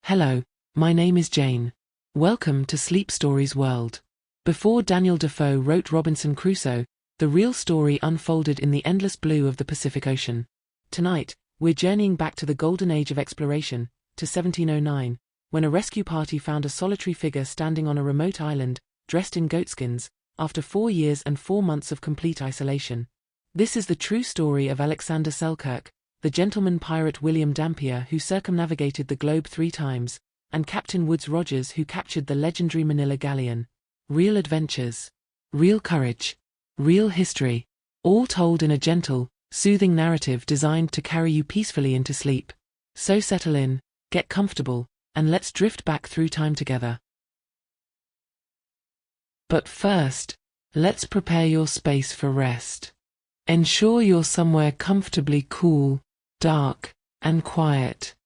Hello, my name is Jane. Welcome to Sleep Stories World. Before Daniel Defoe wrote Robinson Crusoe, the real story unfolded in the endless blue of the Pacific Ocean. Tonight, we're journeying back to the golden age of exploration, to 1709, when a rescue party found a solitary figure standing on a remote island, dressed in goatskins, after 4 years and 4 months of complete isolation. This is the true story of Alexander Selkirk, the gentleman pirate William Dampier who circumnavigated the globe 3 times, and Captain Woodes Rogers who captured the legendary Manila Galleon. Real adventures, real courage, real history, all told in a gentle, soothing narrative designed to carry you peacefully into sleep. So settle in, get comfortable, and let's drift back through time together. But first, let's prepare your space for rest. Ensure you're somewhere comfortably cool, dark, and quiet.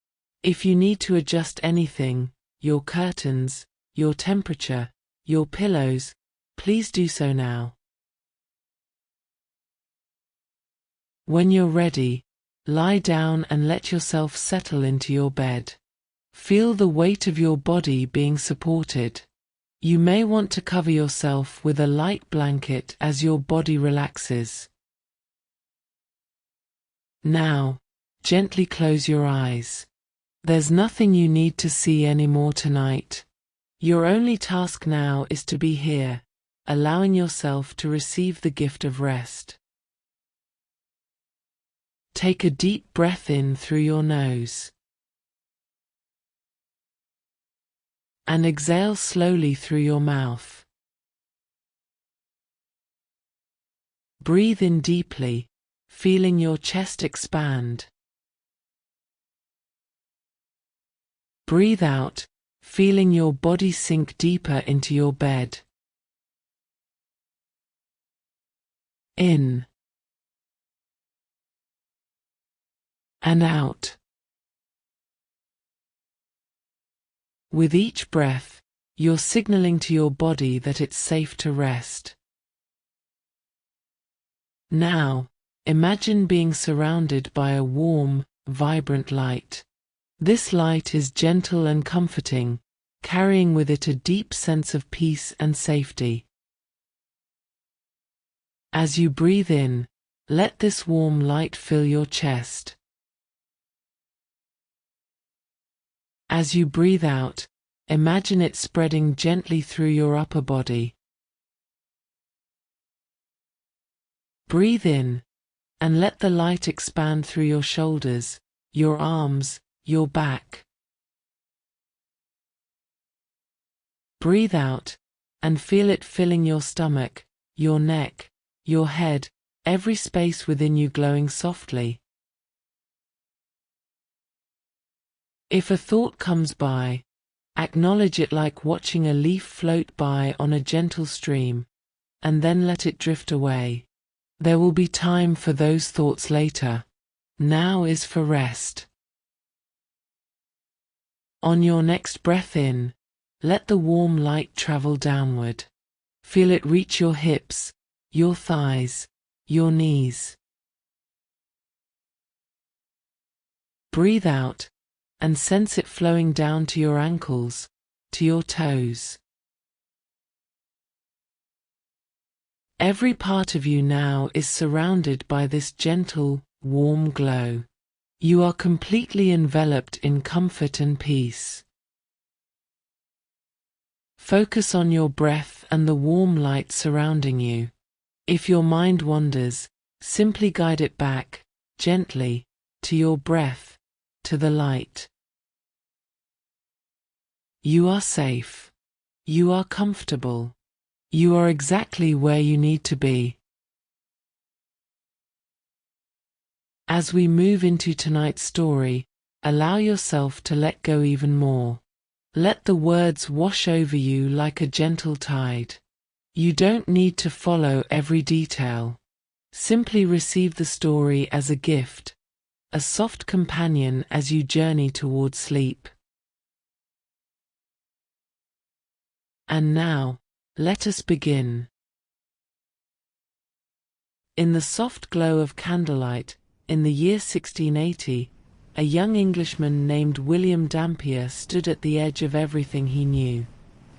If you need to adjust anything, your curtains, your temperature, your pillows, please do so now. When you're ready, lie down and let yourself settle into your bed. Feel the weight of your body being supported. You may want to cover yourself with a light blanket as your body relaxes. Now, gently close your eyes. There's nothing you need to see anymore tonight. Your only task now is to be here, allowing yourself to receive the gift of rest. Take a deep breath in through your nose. And exhale slowly through your mouth. Breathe in deeply, feeling your chest expand. Breathe out, feeling your body sink deeper into your bed. In and out. With each breath, you're signaling to your body that it's safe to rest. Now, imagine being surrounded by a warm, vibrant light. This light is gentle and comforting, carrying with it a deep sense of peace and safety. As you breathe in, let this warm light fill your chest. As you breathe out, imagine it spreading gently through your upper body. Breathe in, and let the light expand through your shoulders, your arms, your back. Breathe out, and feel it filling your stomach, your neck, your head, every space within you glowing softly. If a thought comes by, acknowledge it like watching a leaf float by on a gentle stream, and then let it drift away. There will be time for those thoughts later. Now is for rest. On your next breath in, let the warm light travel downward. Feel it reach your hips, your thighs, your knees. Breathe out, and sense it flowing down to your ankles, to your toes. Every part of you now is surrounded by this gentle, warm glow. You are completely enveloped in comfort and peace. Focus on your breath and the warm light surrounding you. If your mind wanders, simply guide it back, gently, to your breath, to the light. You are safe. You are comfortable. You are exactly where you need to be. As we move into tonight's story, allow yourself to let go even more. Let the words wash over you like a gentle tide. You don't need to follow every detail. Simply receive the story as a gift, a soft companion as you journey towards sleep. And now, let us begin. In the soft glow of candlelight, in the year 1680, a young Englishman named William Dampier stood at the edge of everything he knew.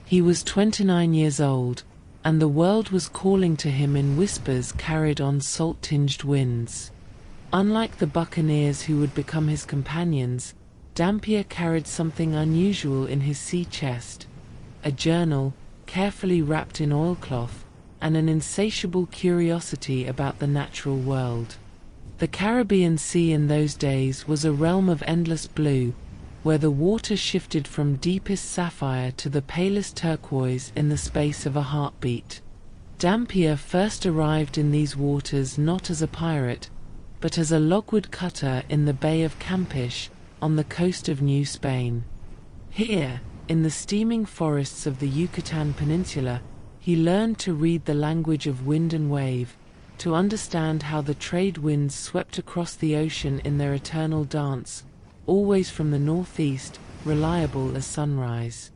He was 29 years old, and the world was calling to him in whispers carried on salt-tinged winds. Unlike the buccaneers who would become his companions, Dampier carried something unusual in his sea chest: a journal, carefully wrapped in oilcloth, and an insatiable curiosity about the natural world. The Caribbean Sea in those days was a realm of endless blue, where the water shifted from deepest sapphire to the palest turquoise in the space of a heartbeat. Dampier first arrived in these waters not as a pirate, but as a logwood cutter in the Bay of Campeche, on the coast of New Spain. Here, in the steaming forests of the Yucatan Peninsula, he learned to read the language of wind and wave, to understand how the trade winds swept across the ocean in their eternal dance, always from the northeast, reliable as sunrise.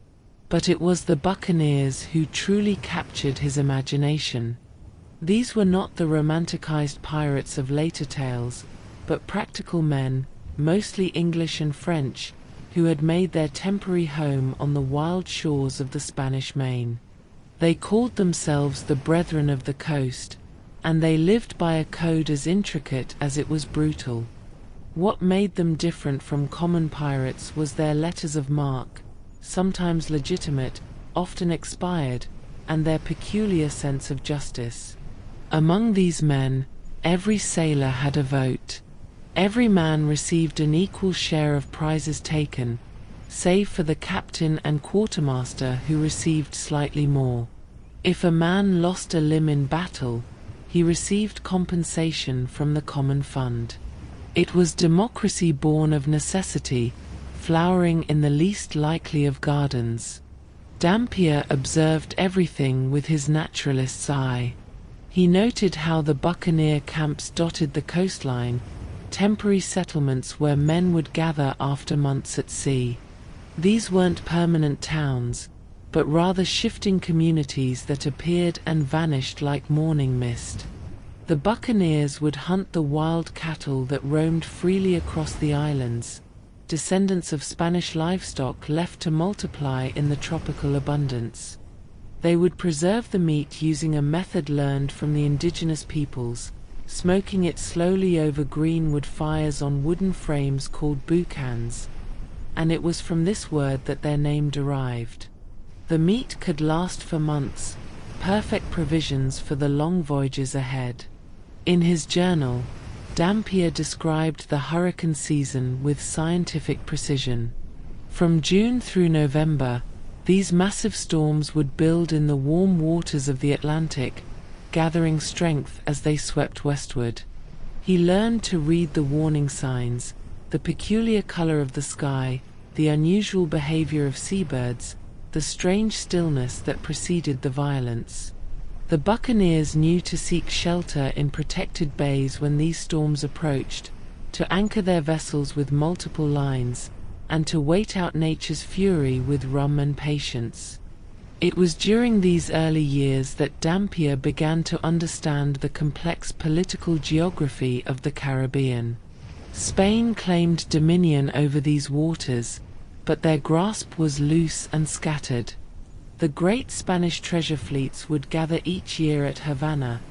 But it was the buccaneers who truly captured his imagination. These were not the romanticized pirates of later tales, but practical men, mostly English and French, who had made their temporary home on the wild shores of the Spanish Main. They called themselves the Brethren of the Coast, and they lived by a code as intricate as it was brutal. What made them different from common pirates was their letters of marque, sometimes legitimate, often expired, and their peculiar sense of justice. Among these men, every sailor had a vote. Every man received an equal share of prizes taken, save for the captain and quartermaster, who received slightly more. If a man lost a limb in battle, he received compensation from the common fund. It was democracy born of necessity, flowering in the least likely of gardens. Dampier observed everything with his naturalist's eye. He noted how the buccaneer camps dotted the coastline, temporary settlements where men would gather after months at sea. These weren't permanent towns, but rather shifting communities that appeared and vanished like morning mist. The buccaneers would hunt the wild cattle that roamed freely across the islands, descendants of Spanish livestock left to multiply in the tropical abundance. They would preserve the meat using a method learned from the indigenous peoples, smoking it slowly over green wood fires on wooden frames called boucans, and it was from this word that their name derived. The meat could last for months, perfect provisions for the long voyages ahead. In his journal, Dampier described the hurricane season with scientific precision. From June through November, these massive storms would build in the warm waters of the Atlantic, gathering strength as they swept westward. He learned to read the warning signs, the peculiar color of the sky, the unusual behavior of seabirds, the strange stillness that preceded the violence. The buccaneers knew to seek shelter in protected bays when these storms approached, to anchor their vessels with multiple lines, and to wait out nature's fury with rum and patience. It was during these early years that Dampier began to understand the complex political geography of the Caribbean. Spain claimed dominion over these waters, but their grasp was loose and scattered. The great Spanish treasure fleets would gather each year at Havana,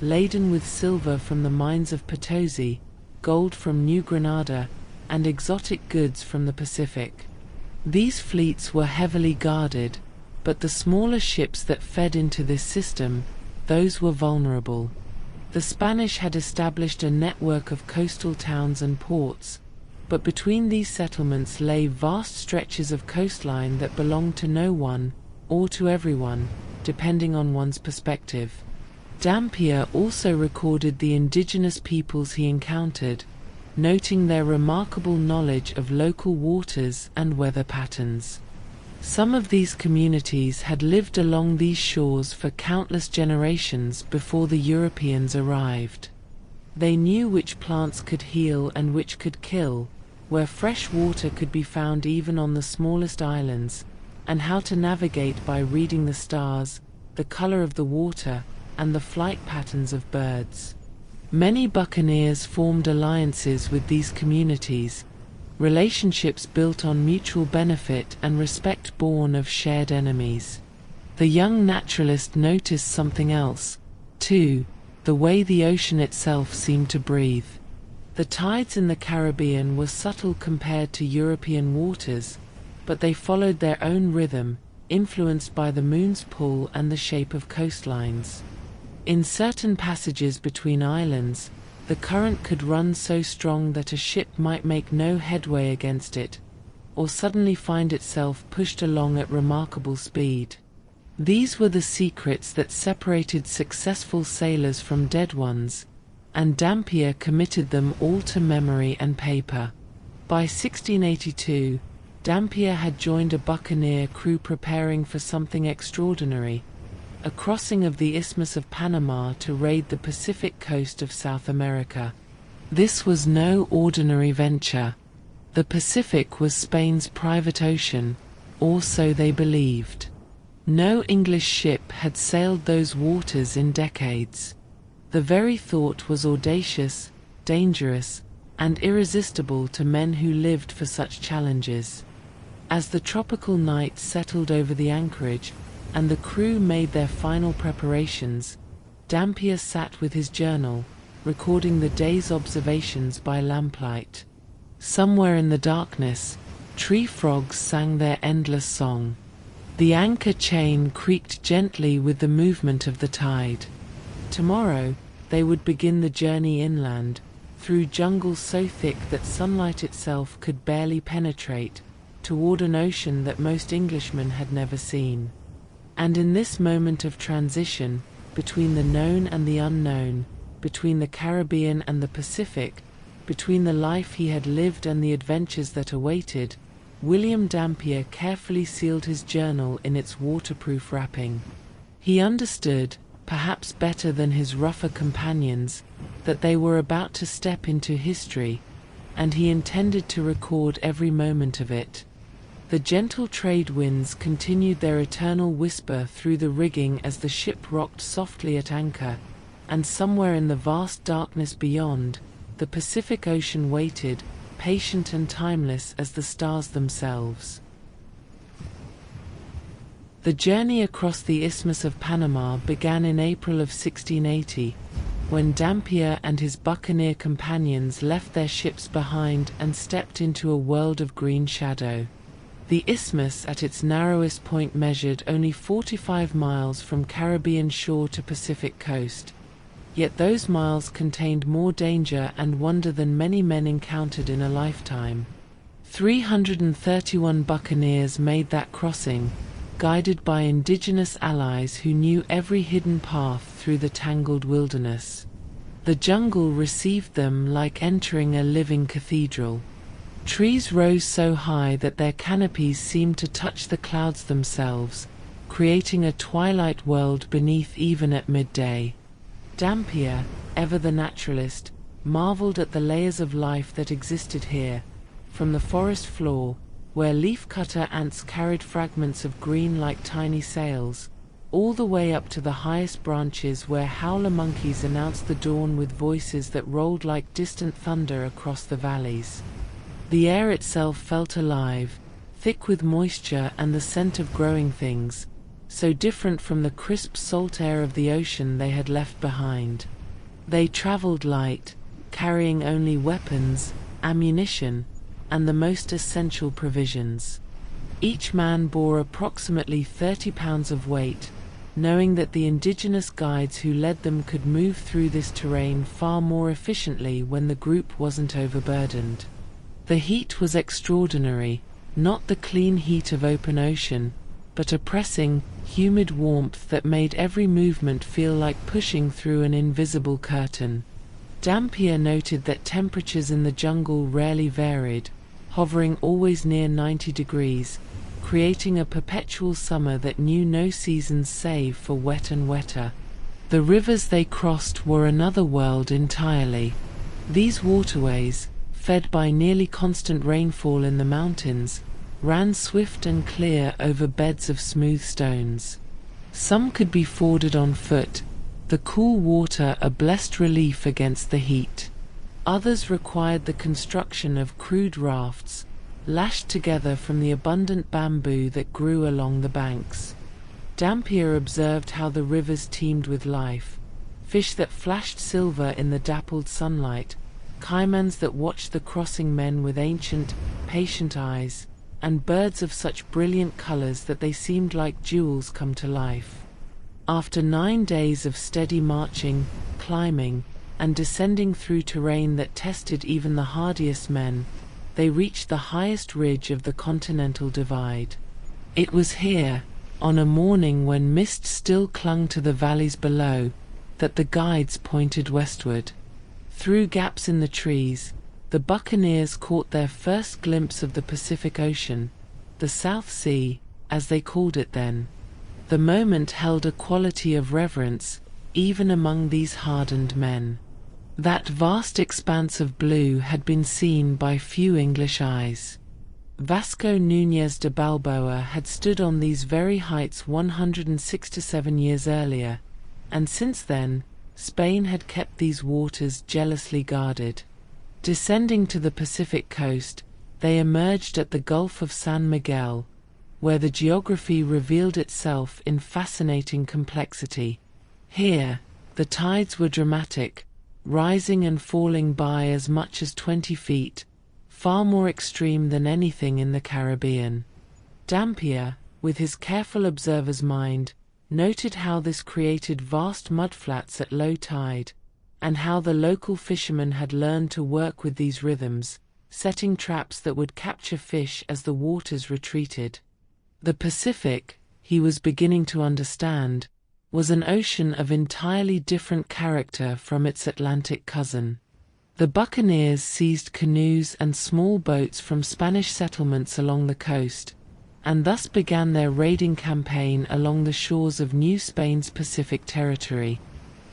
laden with silver from the mines of Potosi, gold from New Granada, and exotic goods from the Pacific. These fleets were heavily guarded, but the smaller ships that fed into this system, those were vulnerable. The Spanish had established a network of coastal towns and ports, but between these settlements lay vast stretches of coastline that belonged to no one, or to everyone, depending on one's perspective. Dampier also recorded the indigenous peoples he encountered, noting their remarkable knowledge of local waters and weather patterns. Some of these communities had lived along these shores for countless generations before the Europeans arrived. They knew which plants could heal and which could kill, where fresh water could be found even on the smallest islands, and how to navigate by reading the stars, the color of the water, and the flight patterns of birds. Many buccaneers formed alliances with these communities, relationships built on mutual benefit and respect born of shared enemies. The young naturalist noticed something else, too, the way the ocean itself seemed to breathe. The tides in the Caribbean were subtle compared to European waters, but they followed their own rhythm, influenced by the moon's pull and the shape of coastlines. In certain passages between islands, the current could run so strong that a ship might make no headway against it, or suddenly find itself pushed along at remarkable speed. These were the secrets that separated successful sailors from dead ones, and Dampier committed them all to memory and paper. By 1682, Dampier had joined a buccaneer crew preparing for something extraordinary, a crossing of the Isthmus of Panama to raid the Pacific coast of South America. This was no ordinary venture. The Pacific was Spain's private ocean, or so they believed. No English ship had sailed those waters in decades. The very thought was audacious, dangerous, and irresistible to men who lived for such challenges. As the tropical night settled over the anchorage, and the crew made their final preparations, Dampier sat with his journal, recording the day's observations by lamplight. Somewhere in the darkness, tree frogs sang their endless song. The anchor chain creaked gently with the movement of the tide. Tomorrow, they would begin the journey inland, through jungle so thick that sunlight itself could barely penetrate, toward an ocean that most Englishmen had never seen. And in this moment of transition, between the known and the unknown, between the Caribbean and the Pacific, between the life he had lived and the adventures that awaited, William Dampier carefully sealed his journal in its waterproof wrapping. He understood, perhaps better than his rougher companions, that they were about to step into history, and he intended to record every moment of it. The gentle trade winds continued their eternal whisper through the rigging as the ship rocked softly at anchor, and somewhere in the vast darkness beyond, the Pacific Ocean waited, patient and timeless as the stars themselves. The journey across the Isthmus of Panama began in April of 1680, when Dampier and his buccaneer companions left their ships behind and stepped into a world of green shadow. The isthmus at its narrowest point measured only 45 miles from Caribbean shore to Pacific coast. Yet those miles contained more danger and wonder than many men encountered in a lifetime. 331 buccaneers made that crossing, guided by indigenous allies who knew every hidden path through the tangled wilderness. The jungle received them like entering a living cathedral. Trees rose so high that their canopies seemed to touch the clouds themselves, creating a twilight world beneath even at midday. Dampier, ever the naturalist, marveled at the layers of life that existed here, from the forest floor, where leaf-cutter ants carried fragments of green like tiny sails, all the way up to the highest branches where howler monkeys announced the dawn with voices that rolled like distant thunder across the valleys. The air itself felt alive, thick with moisture and the scent of growing things, so different from the crisp salt air of the ocean they had left behind. They traveled light, carrying only weapons, ammunition, and the most essential provisions. Each man bore approximately 30 pounds of weight, knowing that the indigenous guides who led them could move through this terrain far more efficiently when the group wasn't overburdened. The heat was extraordinary, not the clean heat of open ocean, but a pressing, humid warmth that made every movement feel like pushing through an invisible curtain. Dampier noted that temperatures in the jungle rarely varied, hovering always near 90 degrees, creating a perpetual summer that knew no seasons save for wet and wetter. The rivers they crossed were another world entirely. These waterways, fed by nearly constant rainfall in the mountains, ran swift and clear over beds of smooth stones. Some could be forded on foot, the cool water a blessed relief against the heat. Others required the construction of crude rafts, lashed together from the abundant bamboo that grew along the banks. Dampier observed how the rivers teemed with life, fish that flashed silver in the dappled sunlight, caimans that watched the crossing men with ancient, patient eyes, and birds of such brilliant colors that they seemed like jewels come to life. After 9 days of steady marching, climbing, and descending through terrain that tested even the hardiest men, they reached the highest ridge of the continental divide. It was here, on a morning when mist still clung to the valleys below, that the guides pointed westward. Through gaps in the trees, the buccaneers caught their first glimpse of the Pacific Ocean, the South Sea, as they called it then. The moment held a quality of reverence, even among these hardened men. That vast expanse of blue had been seen by few English eyes. Vasco Núñez de Balboa had stood on these very heights 167 years earlier, and since then, Spain had kept these waters jealously guarded. Descending to the Pacific coast, they emerged at the Gulf of San Miguel, where the geography revealed itself in fascinating complexity. Here, the tides were dramatic, rising and falling by as much as 20 feet, far more extreme than anything in the Caribbean. Dampier, with his careful observer's mind, noted how this created vast mudflats at low tide, and how the local fishermen had learned to work with these rhythms, setting traps that would capture fish as the waters retreated. The Pacific, he was beginning to understand, was an ocean of entirely different character from its Atlantic cousin. The buccaneers seized canoes and small boats from Spanish settlements along the coast, and thus began their raiding campaign along the shores of New Spain's Pacific territory.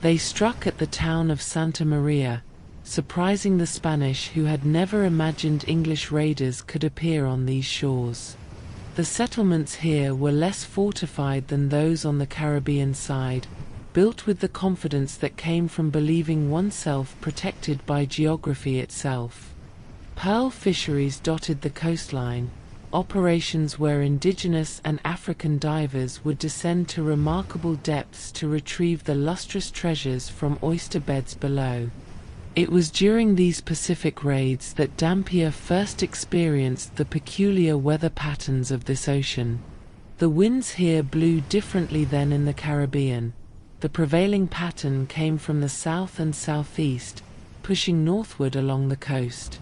They struck at the town of Santa Maria, surprising the Spanish who had never imagined English raiders could appear on these shores. The settlements here were less fortified than those on the Caribbean side, built with the confidence that came from believing oneself protected by geography itself. Pearl fisheries dotted the coastline, operations where indigenous and African divers would descend to remarkable depths to retrieve the lustrous treasures from oyster beds below. It was during these Pacific raids that Dampier first experienced the peculiar weather patterns of this ocean. The winds here blew differently than in the Caribbean. The prevailing pattern came from the south and southeast, pushing northward along the coast.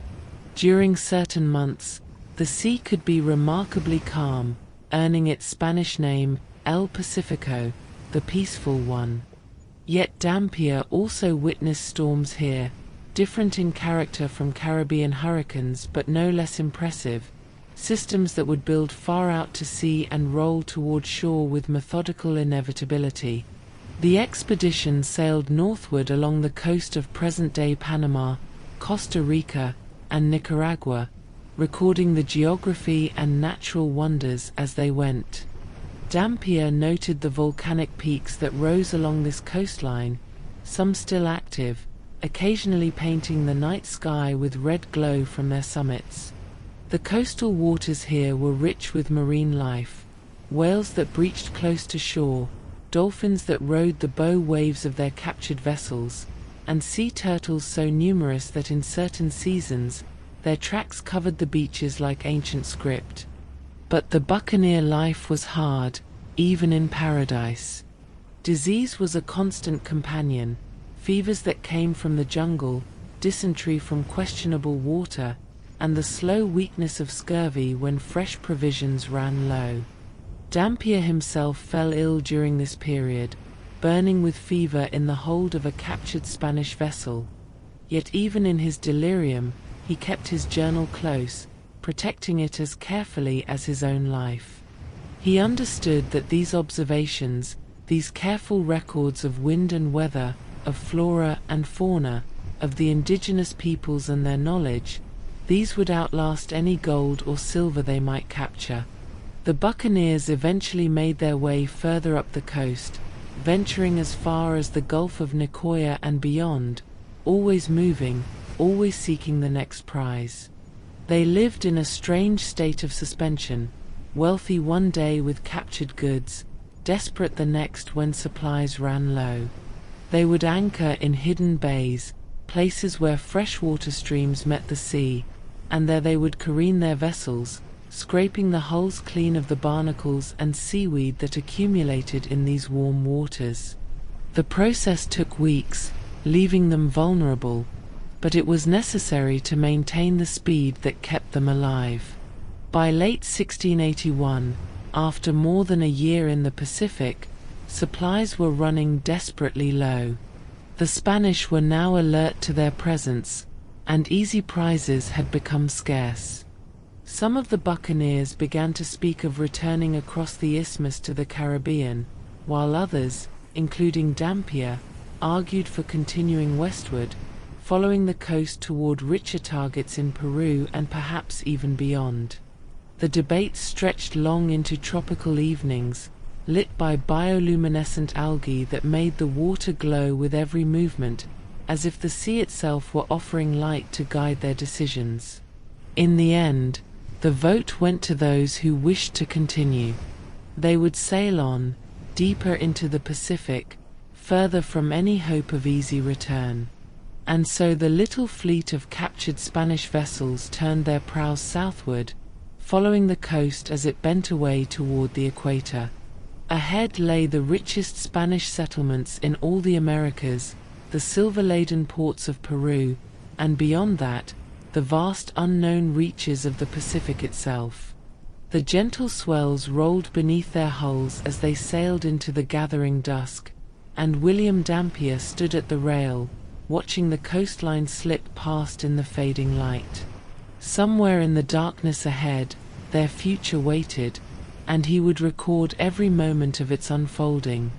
During certain months, the sea could be remarkably calm, earning its Spanish name, El Pacifico, the peaceful one. Yet Dampier also witnessed storms here, different in character from Caribbean hurricanes but no less impressive, systems that would build far out to sea and roll toward shore with methodical inevitability. The expedition sailed northward along the coast of present-day Panama, Costa Rica, and Nicaragua, recording the geography and natural wonders as they went. Dampier noted the volcanic peaks that rose along this coastline, some still active, occasionally painting the night sky with red glow from their summits. The coastal waters here were rich with marine life, whales that breached close to shore, dolphins that rode the bow waves of their captured vessels, and sea turtles so numerous that in certain seasons, their tracks covered the beaches like ancient script. But the buccaneer life was hard, even in paradise. Disease was a constant companion, fevers that came from the jungle, dysentery from questionable water, and the slow weakness of scurvy when fresh provisions ran low. Dampier himself fell ill during this period, burning with fever in the hold of a captured Spanish vessel. Yet even in his delirium, he kept his journal close, protecting it as carefully as his own life. He understood that these observations, these careful records of wind and weather, of flora and fauna, of the indigenous peoples and their knowledge, these would outlast any gold or silver they might capture. The buccaneers eventually made their way further up the coast, venturing as far as the Gulf of Nicoya and beyond, always moving, always seeking the next prize. They lived in a strange state of suspension, wealthy one day with captured goods, desperate the next when supplies ran low. They would anchor in hidden bays, places where freshwater streams met the sea, and there they would careen their vessels, scraping the hulls clean of the barnacles and seaweed that accumulated in these warm waters. The process took weeks, leaving them vulnerable, but it was necessary to maintain the speed that kept them alive. By late 1681, after more than a year in the Pacific, supplies were running desperately low. The Spanish were now alert to their presence, and easy prizes had become scarce. Some of the buccaneers began to speak of returning across the isthmus to the Caribbean, while others, including Dampier, argued for continuing westward, following the coast toward richer targets in Peru and perhaps even beyond. The debate stretched long into tropical evenings, lit by bioluminescent algae that made the water glow with every movement, as if the sea itself were offering light to guide their decisions. In the end, the vote went to those who wished to continue. They would sail on, deeper into the Pacific, further from any hope of easy return. And so the little fleet of captured Spanish vessels turned their prows southward, following the coast as it bent away toward the equator. Ahead lay the richest Spanish settlements in all the Americas, the silver-laden ports of Peru, and beyond that, the vast unknown reaches of the Pacific itself. The gentle swells rolled beneath their hulls as they sailed into the gathering dusk, and William Dampier stood at the rail, watching the coastline slip past in the fading light. Somewhere in the darkness ahead, their future waited, and he would record every moment of its unfolding.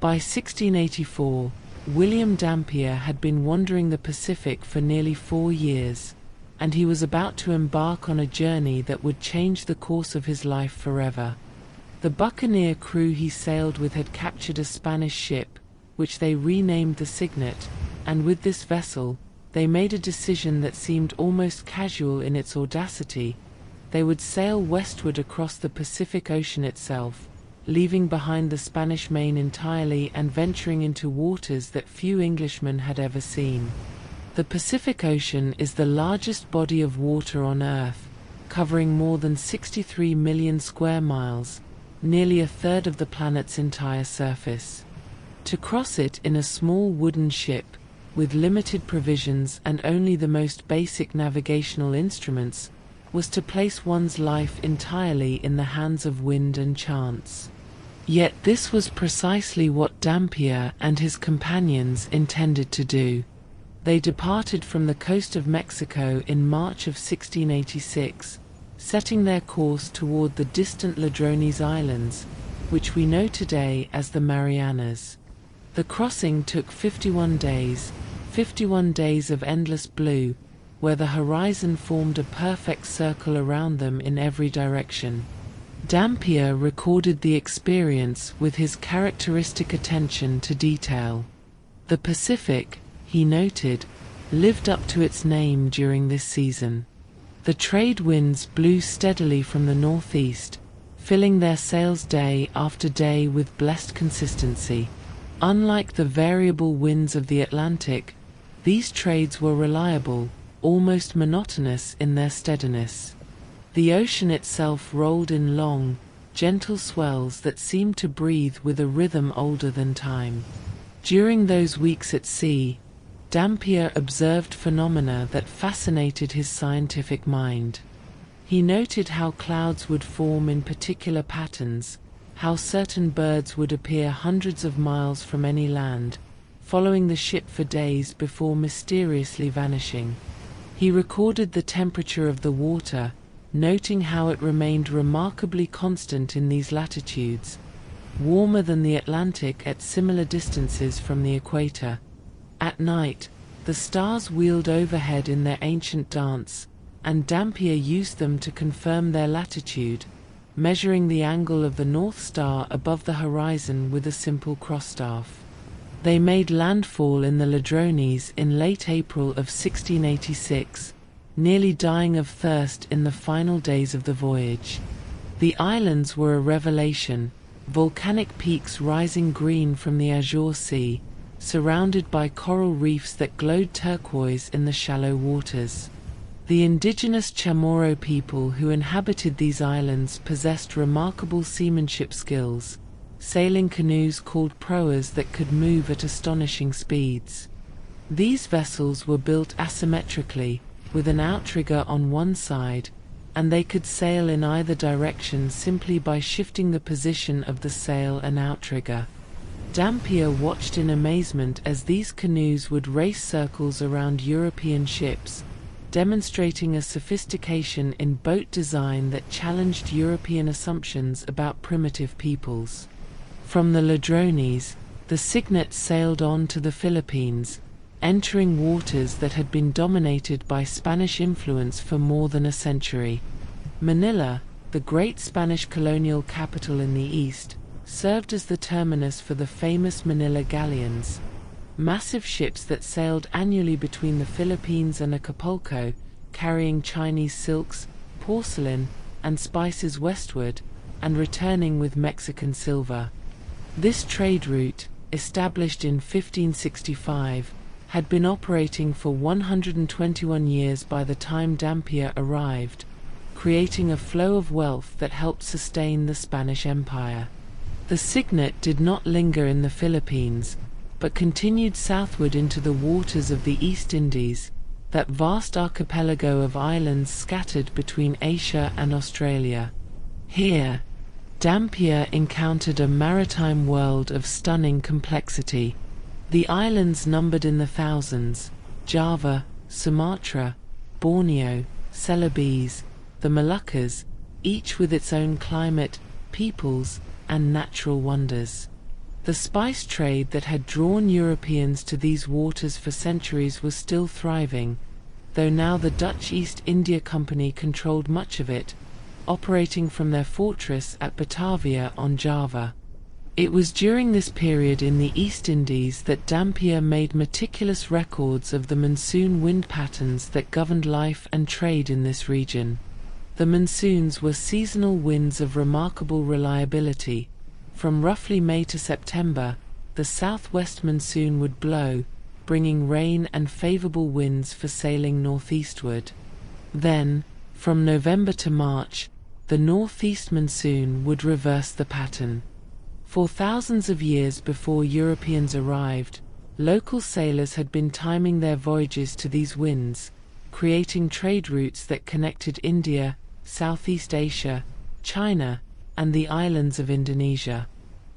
By 1684, William Dampier had been wandering the Pacific for nearly 4 years, and he was about to embark on a journey that would change the course of his life forever. The buccaneer crew he sailed with had captured a Spanish ship, which they renamed the Signet, and with this vessel, they made a decision that seemed almost casual in its audacity. They would sail westward across the Pacific Ocean itself, leaving behind the Spanish Main entirely and venturing into waters that few Englishmen had ever seen. The Pacific Ocean is the largest body of water on Earth, covering more than 63 million square miles, nearly a third of the planet's entire surface. To cross it in a small wooden ship, with limited provisions and only the most basic navigational instruments, was to place one's life entirely in the hands of wind and chance. Yet this was precisely what Dampier and his companions intended to do. They departed from the coast of Mexico in March of 1686, setting their course toward the distant Ladrones Islands, which we know today as the Marianas. The crossing took 51 days of endless blue, where the horizon formed a perfect circle around them in every direction. Dampier recorded the experience with his characteristic attention to detail. The Pacific, he noted, lived up to its name during this season. The trade winds blew steadily from the northeast, filling their sails day after day with blessed consistency. Unlike the variable winds of the Atlantic, these trades were reliable, almost monotonous in their steadiness. The ocean itself rolled in long, gentle swells that seemed to breathe with a rhythm older than time. During those weeks at sea, Dampier observed phenomena that fascinated his scientific mind. He noted how clouds would form in particular patterns, how certain birds would appear hundreds of miles from any land, following the ship for days before mysteriously vanishing. He recorded the temperature of the water, noting how it remained remarkably constant in these latitudes, warmer than the Atlantic at similar distances from the equator. At night, the stars wheeled overhead in their ancient dance, and Dampier used them to confirm their latitude, measuring the angle of the North Star above the horizon with a simple crossstaff. They made landfall in the Ladrones in late April of 1686, nearly dying of thirst in the final days of the voyage. The islands were a revelation, volcanic peaks rising green from the azure sea, surrounded by coral reefs that glowed turquoise in the shallow waters. The indigenous Chamorro people who inhabited these islands possessed remarkable seamanship skills, sailing canoes called proas that could move at astonishing speeds. These vessels were built asymmetrically, with an outrigger on one side, and they could sail in either direction simply by shifting the position of the sail and outrigger. Dampier watched in amazement as these canoes would race circles around European ships, demonstrating a sophistication in boat design that challenged European assumptions about primitive peoples. From the Ladrones, the Cygnet sailed on to the Philippines, entering waters that had been dominated by Spanish influence for more than a century. Manila, the great Spanish colonial capital in the east, served as the terminus for the famous Manila Galleons, massive ships that sailed annually between the Philippines and Acapulco, carrying Chinese silks, porcelain, and spices westward, and returning with Mexican silver. This trade route, established in 1565, had been operating for 121 years by the time Dampier arrived, creating a flow of wealth that helped sustain the Spanish Empire. The Cygnet did not linger in the Philippines, but continued southward into the waters of the East Indies, that vast archipelago of islands scattered between Asia and Australia. Here, Dampier encountered a maritime world of stunning complexity. The islands numbered in the thousands: Java, Sumatra, Borneo, Celebes, the Moluccas, each with its own climate, peoples, and natural wonders. The spice trade that had drawn Europeans to these waters for centuries was still thriving, though now the Dutch East India Company controlled much of it, operating from their fortress at Batavia on Java. It was during this period in the East Indies that Dampier made meticulous records of the monsoon wind patterns that governed life and trade in this region. The monsoons were seasonal winds of remarkable reliability. From roughly May to September, the southwest monsoon would blow, bringing rain and favorable winds for sailing northeastward. Then, from November to March, the northeast monsoon would reverse the pattern. For thousands of years before Europeans arrived, local sailors had been timing their voyages to these winds, creating trade routes that connected India, Southeast Asia, China, and the islands of Indonesia.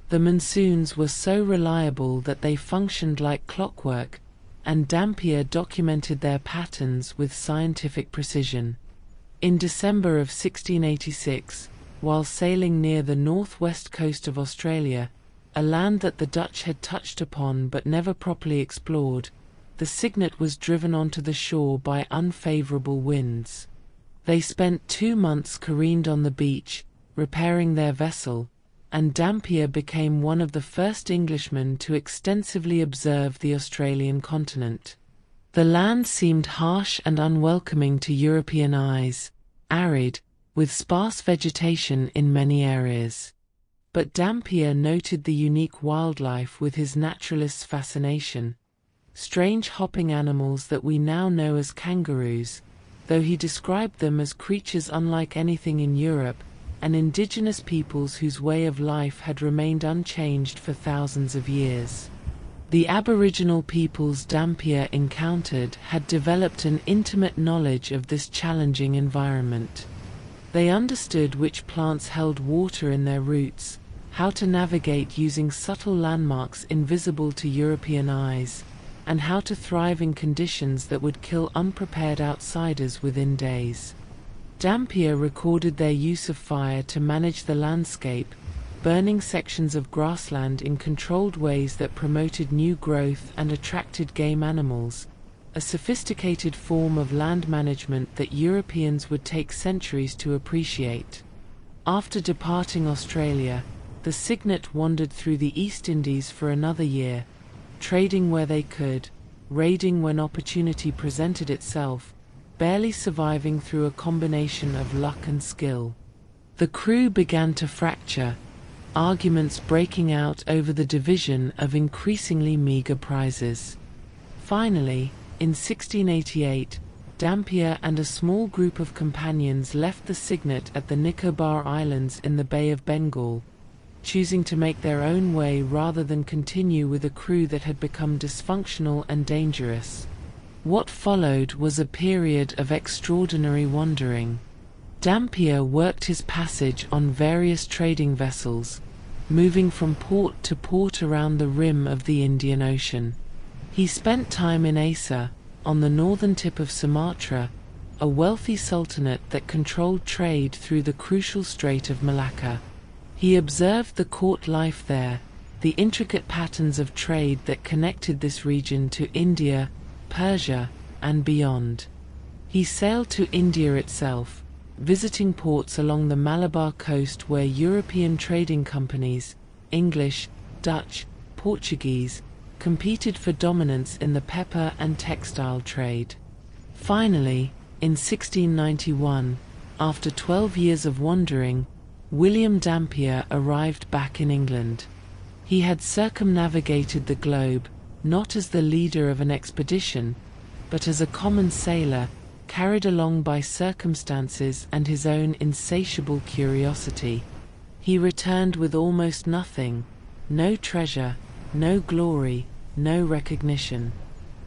The monsoons were so reliable that they functioned like clockwork, and Dampier documented their patterns with scientific precision. In December of 1686, while sailing near the northwest coast of Australia, a land that the Dutch had touched upon but never properly explored, the Cygnet was driven onto the shore by unfavorable winds. They spent 2 months careened on the beach, repairing their vessel, and Dampier became one of the first Englishmen to extensively observe the Australian continent. The land seemed harsh and unwelcoming to European eyes, arid, with sparse vegetation in many areas. But Dampier noted the unique wildlife with his naturalist's fascination. Strange hopping animals that we now know as kangaroos, though he described them as creatures unlike anything in Europe, and indigenous peoples whose way of life had remained unchanged for thousands of years. The Aboriginal peoples Dampier encountered had developed an intimate knowledge of this challenging environment. They understood which plants held water in their roots, how to navigate using subtle landmarks invisible to European eyes, and how to thrive in conditions that would kill unprepared outsiders within days. Dampier recorded their use of fire to manage the landscape, burning sections of grassland in controlled ways that promoted new growth and attracted game animals, a sophisticated form of land management that Europeans would take centuries to appreciate. After departing Australia, the Cygnet wandered through the East Indies for another year, trading where they could, raiding when opportunity presented itself, barely surviving through a combination of luck and skill. The crew began to fracture, arguments breaking out over the division of increasingly meager prizes. Finally, in 1688, Dampier and a small group of companions left the Signet at the Nicobar Islands in the Bay of Bengal, choosing to make their own way rather than continue with a crew that had become dysfunctional and dangerous. What followed was a period of extraordinary wandering. Dampier worked his passage on various trading vessels, moving from port to port around the rim of the Indian Ocean. He spent time in Asa, on the northern tip of Sumatra, a wealthy sultanate that controlled trade through the crucial Strait of Malacca. He observed the court life there, the intricate patterns of trade that connected this region to India, Persia, and beyond. He sailed to India itself, visiting ports along the Malabar coast where European trading companies, English, Dutch, Portuguese, competed for dominance in the pepper and textile trade. Finally, in 1691, after 12 years of wandering, William Dampier arrived back in England. He had circumnavigated the globe, not as the leader of an expedition, but as a common sailor, carried along by circumstances and his own insatiable curiosity. He returned with almost nothing, no treasure, no glory, no recognition.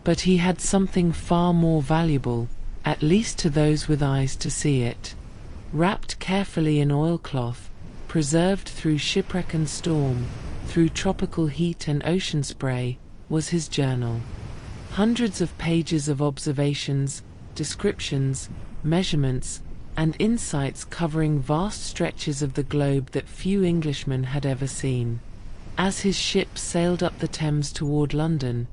But he had something far more valuable, at least to those with eyes to see it. Wrapped carefully in oilcloth, preserved through shipwreck and storm, through tropical heat and ocean spray, was his journal. Hundreds of pages of observations, descriptions, measurements, and insights covering vast stretches of the globe that few Englishmen had ever seen. As his ship sailed up the Thames toward London,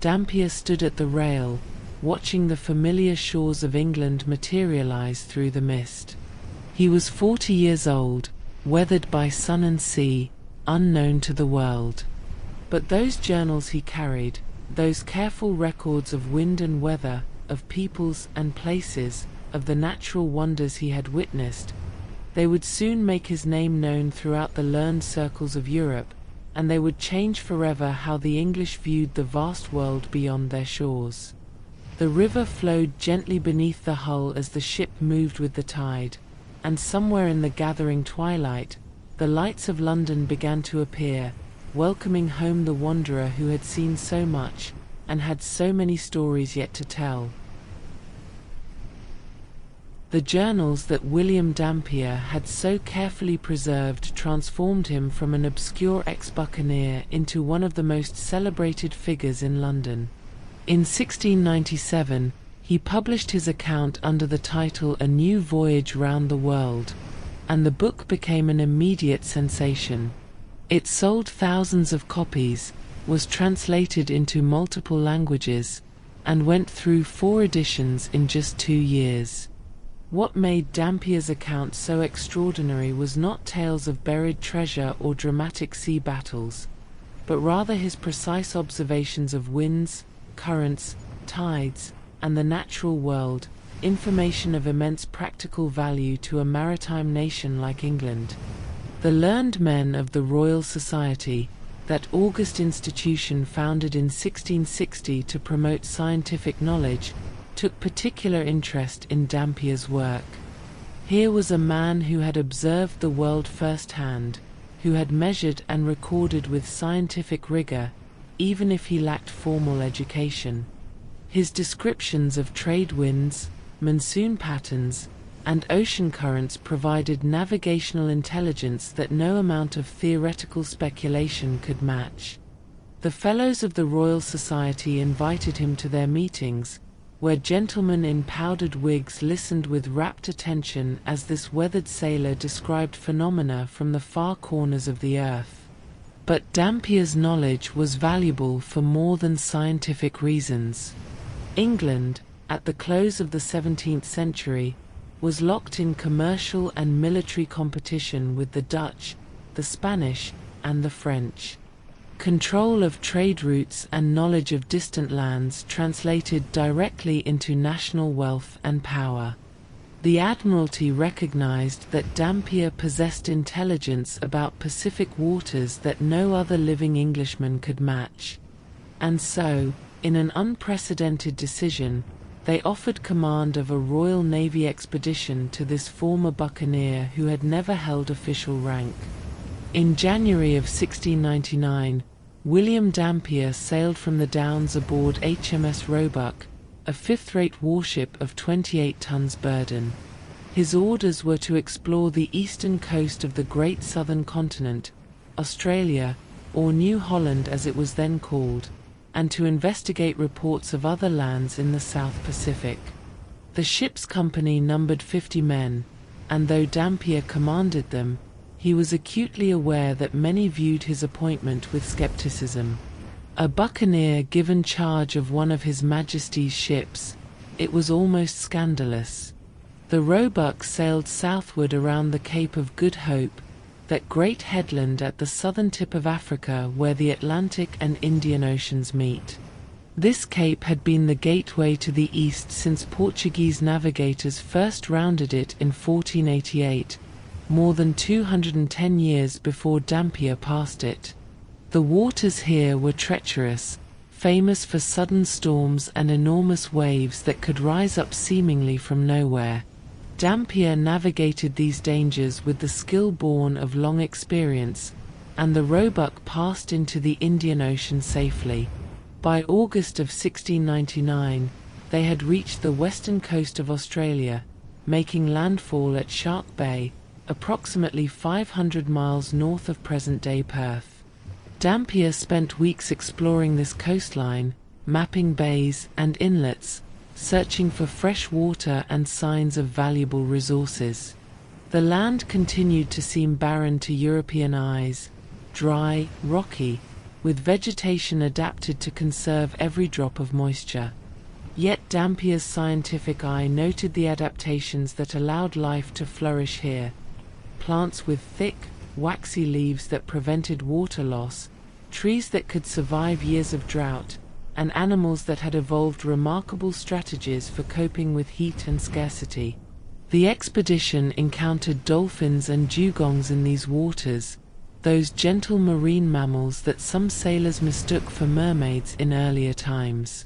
Dampier stood at the rail, watching the familiar shores of England materialize through the mist. He was 40 years old, weathered by sun and sea, unknown to the world. But those journals he carried, those careful records of wind and weather, of peoples and places, of the natural wonders he had witnessed, they would soon make his name known throughout the learned circles of Europe, and they would change forever how the English viewed the vast world beyond their shores. The river flowed gently beneath the hull as the ship moved with the tide, and somewhere in the gathering twilight, the lights of London began to appear, welcoming home the wanderer who had seen so much, and had so many stories yet to tell. The journals that William Dampier had so carefully preserved transformed him from an obscure ex-buccaneer into one of the most celebrated figures in London. In 1697, he published his account under the title A New Voyage Round the World, and the book became an immediate sensation. It sold thousands of copies, was translated into multiple languages, and went through 4 editions in just 2 years. What made Dampier's account so extraordinary was not tales of buried treasure or dramatic sea battles, but rather his precise observations of winds, currents, tides, and the natural world, information of immense practical value to a maritime nation like England. The learned men of the Royal Society, that august institution founded in 1660 to promote scientific knowledge, took particular interest in Dampier's work. Here was a man who had observed the world firsthand, who had measured and recorded with scientific rigor, even if he lacked formal education. His descriptions of trade winds, monsoon patterns, and ocean currents provided navigational intelligence that no amount of theoretical speculation could match. The Fellows of the Royal Society invited him to their meetings, where gentlemen in powdered wigs listened with rapt attention as this weathered sailor described phenomena from the far corners of the earth. But Dampier's knowledge was valuable for more than scientific reasons. England, at the close of the 17th century, was locked in commercial and military competition with the Dutch, the Spanish, and the French. Control of trade routes and knowledge of distant lands translated directly into national wealth and power. The Admiralty recognized that Dampier possessed intelligence about Pacific waters that no other living Englishman could match. And so, in an unprecedented decision, they offered command of a Royal Navy expedition to this former buccaneer who had never held official rank. In January of 1699, William Dampier sailed from the Downs aboard HMS Roebuck, a fifth-rate warship of 28 tons burden. His orders were to explore the eastern coast of the great southern continent, Australia, or New Holland as it was then called, and to investigate reports of other lands in the South Pacific. The ship's company numbered 50 men, and though Dampier commanded them, he was acutely aware that many viewed his appointment with skepticism. A buccaneer given charge of one of His Majesty's ships, it was almost scandalous. The Roebuck sailed southward around the Cape of Good Hope, that great headland at the southern tip of Africa where the Atlantic and Indian Oceans meet. This cape had been the gateway to the east since Portuguese navigators first rounded it in 1488, more than 210 years before Dampier passed it. The waters here were treacherous, famous for sudden storms and enormous waves that could rise up seemingly from nowhere. Dampier navigated these dangers with the skill born of long experience, and the Roebuck passed into the Indian Ocean safely. By August of 1699, they had reached the western coast of Australia, making landfall at Shark Bay, approximately 500 miles north of present-day Perth. Dampier spent weeks exploring this coastline, mapping bays and inlets, searching for fresh water and signs of valuable resources. The land continued to seem barren to European eyes, dry, rocky, with vegetation adapted to conserve every drop of moisture. Yet Dampier's scientific eye noted the adaptations that allowed life to flourish here. Plants with thick, waxy leaves that prevented water loss, trees that could survive years of drought, and animals that had evolved remarkable strategies for coping with heat and scarcity. The expedition encountered dolphins and dugongs in these waters, those gentle marine mammals that some sailors mistook for mermaids in earlier times.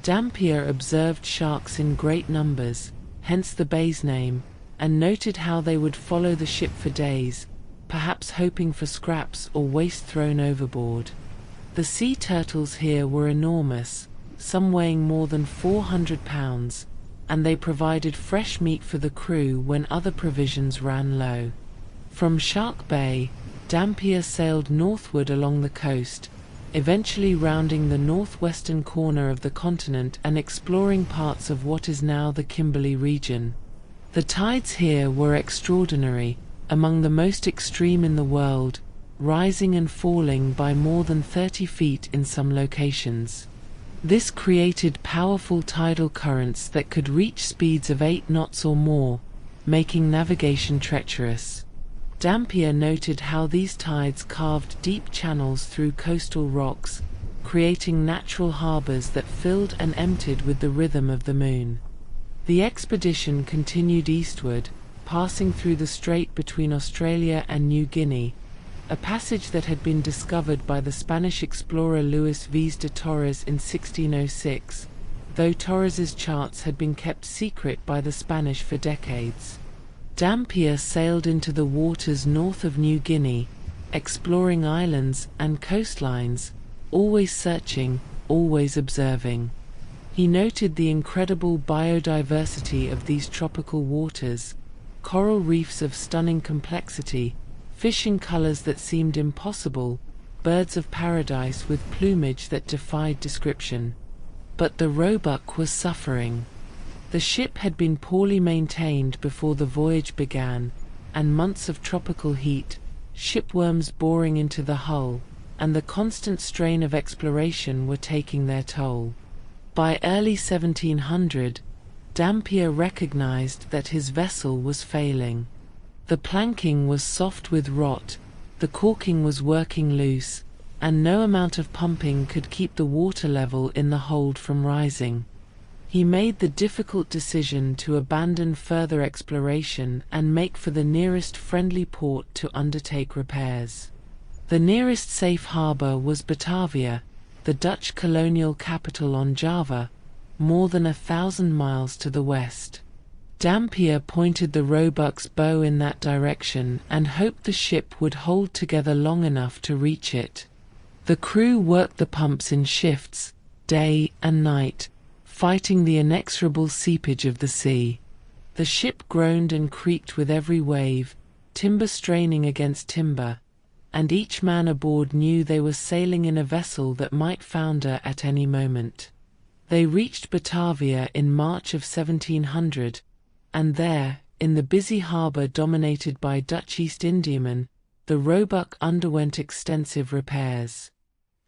Dampier observed sharks in great numbers, hence the bay's name, and noted how they would follow the ship for days, perhaps hoping for scraps or waste thrown overboard. The sea turtles here were enormous, some weighing more than 400 pounds, and they provided fresh meat for the crew when other provisions ran low. From Shark Bay, Dampier sailed northward along the coast, eventually rounding the northwestern corner of the continent and exploring parts of what is now the Kimberley region. The tides here were extraordinary, among the most extreme in the world, rising and falling by more than 30 feet in some locations. This created powerful tidal currents that could reach speeds of 8 knots or more, making navigation treacherous. Dampier noted how these tides carved deep channels through coastal rocks, creating natural harbors that filled and emptied with the rhythm of the moon. The expedition continued eastward, passing through the strait between Australia and New Guinea, a passage that had been discovered by the Spanish explorer Luis Vaz de Torres in 1606, though Torres's charts had been kept secret by the Spanish for decades. Dampier sailed into the waters north of New Guinea, exploring islands and coastlines, always searching, always observing. He noted the incredible biodiversity of these tropical waters, coral reefs of stunning complexity, fish in colors that seemed impossible, birds of paradise with plumage that defied description. But the Roebuck was suffering. The ship had been poorly maintained before the voyage began, and months of tropical heat, shipworms boring into the hull, and the constant strain of exploration were taking their toll. By early 1700, Dampier recognized that his vessel was failing. The planking was soft with rot, the caulking was working loose, and no amount of pumping could keep the water level in the hold from rising. He made the difficult decision to abandon further exploration and make for the nearest friendly port to undertake repairs. The nearest safe harbor was Batavia, the Dutch colonial capital on Java, more than 1,000 miles to the west. Dampier pointed the Roebuck's bow in that direction and hoped the ship would hold together long enough to reach it. The crew worked the pumps in shifts, day and night, fighting the inexorable seepage of the sea. The ship groaned and creaked with every wave, timber straining against timber, and each man aboard knew they were sailing in a vessel that might founder at any moment. They reached Batavia in March of 1700, and there, in the busy harbor dominated by Dutch East Indiamen, the Roebuck underwent extensive repairs.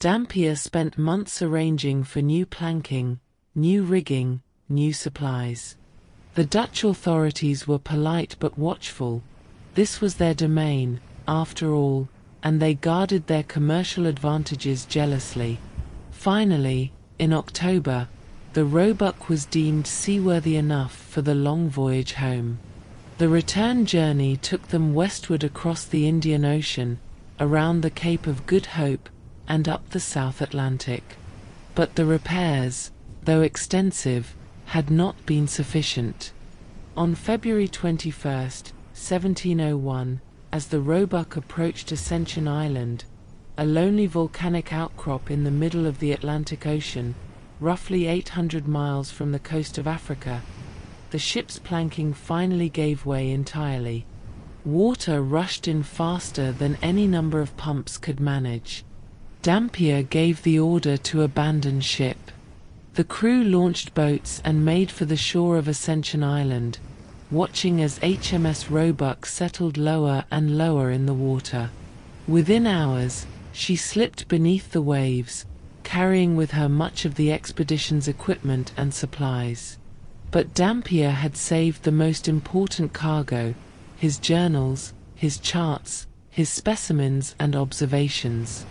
Dampier spent months arranging for new planking, new rigging, new supplies. The Dutch authorities were polite but watchful. This was their domain, after all, and they guarded their commercial advantages jealously. Finally, in October, the Roebuck was deemed seaworthy enough for the long voyage home. The return journey took them westward across the Indian Ocean, around the Cape of Good Hope, and up the South Atlantic. But the repairs, though extensive, had not been sufficient. On February 21, 1701, as the Roebuck approached Ascension Island, a lonely volcanic outcrop in the middle of the Atlantic Ocean, roughly 800 miles from the coast of Africa, the ship's planking finally gave way entirely. Water rushed in faster than any number of pumps could manage. Dampier gave the order to abandon ship. The crew launched boats and made for the shore of Ascension Island, watching as HMS Roebuck settled lower and lower in the water. Within hours, she slipped beneath the waves, carrying with her much of the expedition's equipment and supplies. But Dampier had saved the most important cargo: his journals, his charts, his specimens and observations.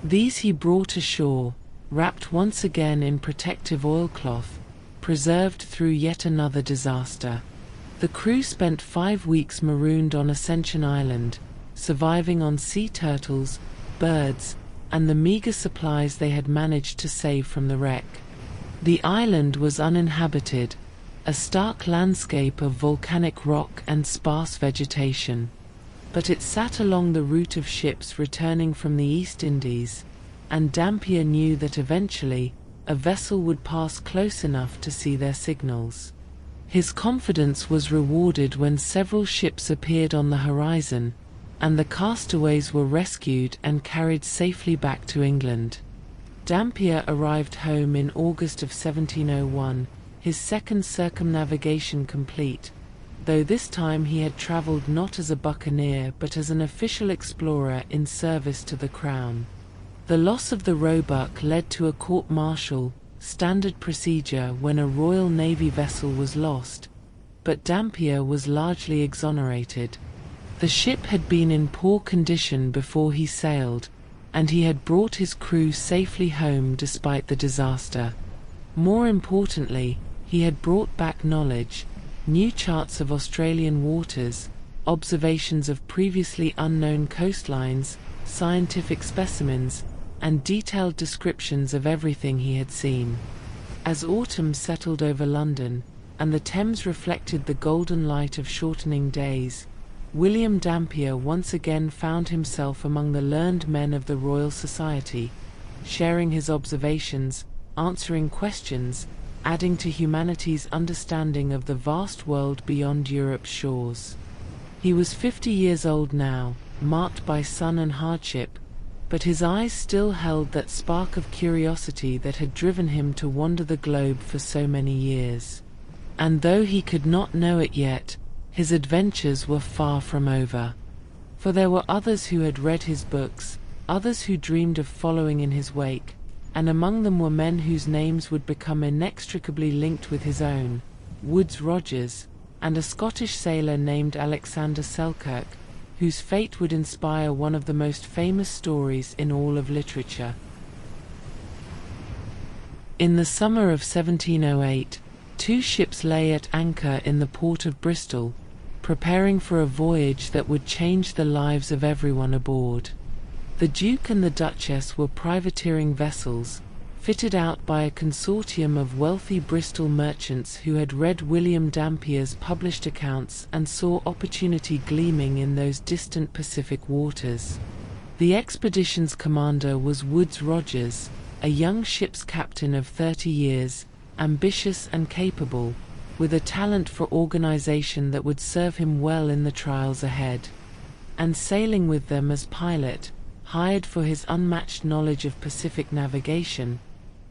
These he brought ashore, wrapped once again in protective oilcloth, preserved through yet another disaster. The crew spent 5 weeks marooned on Ascension Island, surviving on sea turtles, birds, and the meager supplies they had managed to save from the wreck. The island was uninhabited, a stark landscape of volcanic rock and sparse vegetation. But it sat along the route of ships returning from the East Indies, and Dampier knew that eventually a vessel would pass close enough to see their signals. His confidence was rewarded when several ships appeared on the horizon, and the castaways were rescued and carried safely back to England. Dampier arrived home in August of 1701, his second circumnavigation complete, though this time he had traveled not as a buccaneer but as an official explorer in service to the crown. The loss of the Roebuck led to a court-martial, standard procedure when a Royal Navy vessel was lost, but Dampier was largely exonerated. The ship had been in poor condition before he sailed, and he had brought his crew safely home despite the disaster. More importantly, he had brought back knowledge, new charts of Australian waters, observations of previously unknown coastlines, scientific specimens, and detailed descriptions of everything he had seen. As autumn settled over London, and the Thames reflected the golden light of shortening days, William Dampier once again found himself among the learned men of the Royal Society, sharing his observations, answering questions, adding to humanity's understanding of the vast world beyond Europe's shores. He was 50 years old now, marked by sun and hardship, but his eyes still held that spark of curiosity that had driven him to wander the globe for so many years. And though he could not know it yet, his adventures were far from over. For there were others who had read his books, others who dreamed of following in his wake, and among them were men whose names would become inextricably linked with his own: Woodes Rogers, and a Scottish sailor named Alexander Selkirk, whose fate would inspire one of the most famous stories in all of literature. In the summer of 1708, two ships lay at anchor in the port of Bristol, preparing for a voyage that would change the lives of everyone aboard. The Duke and the Duchess were privateering vessels, fitted out by a consortium of wealthy Bristol merchants who had read William Dampier's published accounts and saw opportunity gleaming in those distant Pacific waters. The expedition's commander was Woodes Rogers, a young ship's captain of 30 years, ambitious and capable, with a talent for organization that would serve him well in the trials ahead. And sailing with them as pilot, hired for his unmatched knowledge of Pacific navigation,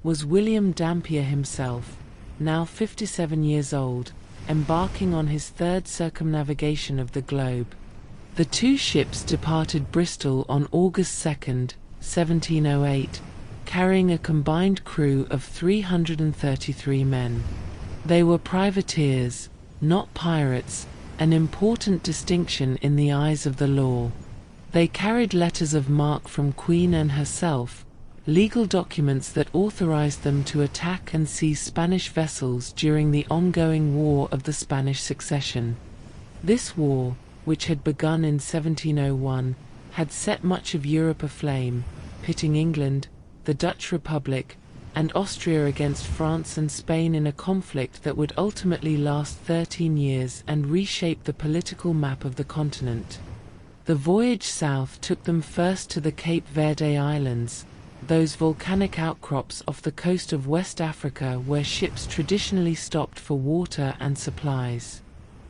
was William Dampier himself, now 57 years old, embarking on his third circumnavigation of the globe. The two ships departed Bristol on August 2, 1708, carrying a combined crew of 333 men. They were privateers, not pirates, an important distinction in the eyes of the law. They carried letters of marque from Queen Anne herself, legal documents that authorized them to attack and seize Spanish vessels during the ongoing War of the Spanish Succession. This war, which had begun in 1701, had set much of Europe aflame, pitting England, the Dutch Republic, and Austria against France and Spain in a conflict that would ultimately last 13 years and reshape the political map of the continent. The voyage south took them first to the Cape Verde Islands, those volcanic outcrops off the coast of West Africa where ships traditionally stopped for water and supplies.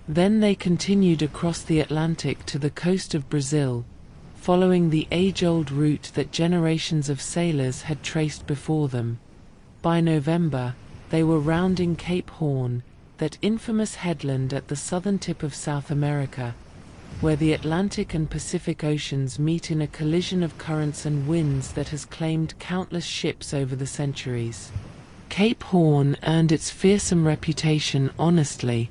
Then they continued across the Atlantic to the coast of Brazil, following the age-old route that generations of sailors had traced before them. By November, they were rounding Cape Horn, that infamous headland at the southern tip of South America, where the Atlantic and Pacific Oceans meet in a collision of currents and winds that has claimed countless ships over the centuries. Cape Horn earned its fearsome reputation honestly.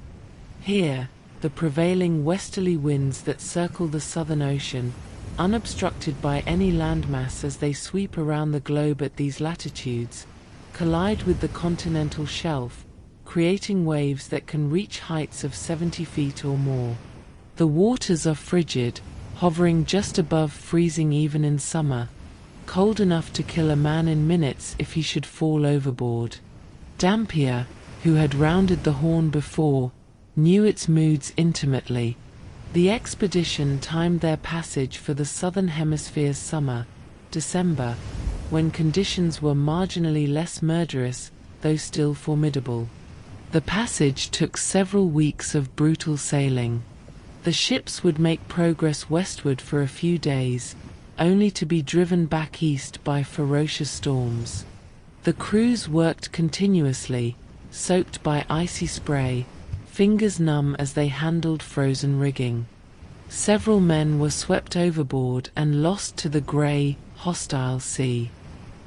Here, the prevailing westerly winds that circle the Southern Ocean, unobstructed by any landmass as they sweep around the globe at these latitudes, collide with the continental shelf, creating waves that can reach heights of 70 feet or more. The waters are frigid, hovering just above freezing even in summer, cold enough to kill a man in minutes if he should fall overboard. Dampier, who had rounded the Horn before, knew its moods intimately. The expedition timed their passage for the southern hemisphere's summer, December, when conditions were marginally less murderous, though still formidable. The passage took several weeks of brutal sailing. The ships would make progress westward for a few days, only to be driven back east by ferocious storms. The crews worked continuously, soaked by icy spray, fingers numb as they handled frozen rigging. Several men were swept overboard and lost to the grey, hostile sea.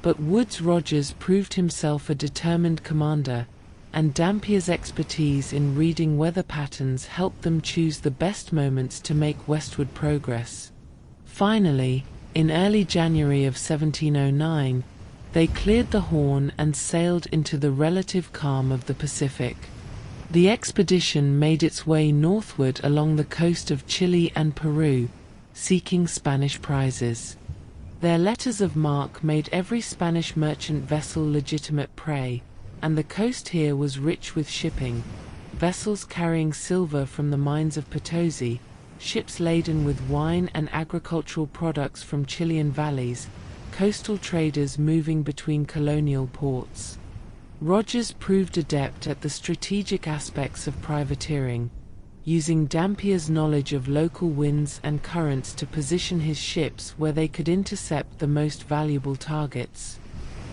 But Woodes Rogers proved himself a determined commander, and Dampier's expertise in reading weather patterns helped them choose the best moments to make westward progress. Finally, in early January of 1709, they cleared the Horn and sailed into the relative calm of the Pacific. The expedition made its way northward along the coast of Chile and Peru, seeking Spanish prizes. Their letters of marque made every Spanish merchant vessel legitimate prey, and the coast here was rich with shipping, vessels carrying silver from the mines of Potosi, ships laden with wine and agricultural products from Chilean valleys, coastal traders moving between colonial ports. Rogers proved adept at the strategic aspects of privateering, using Dampier's knowledge of local winds and currents to position his ships where they could intercept the most valuable targets.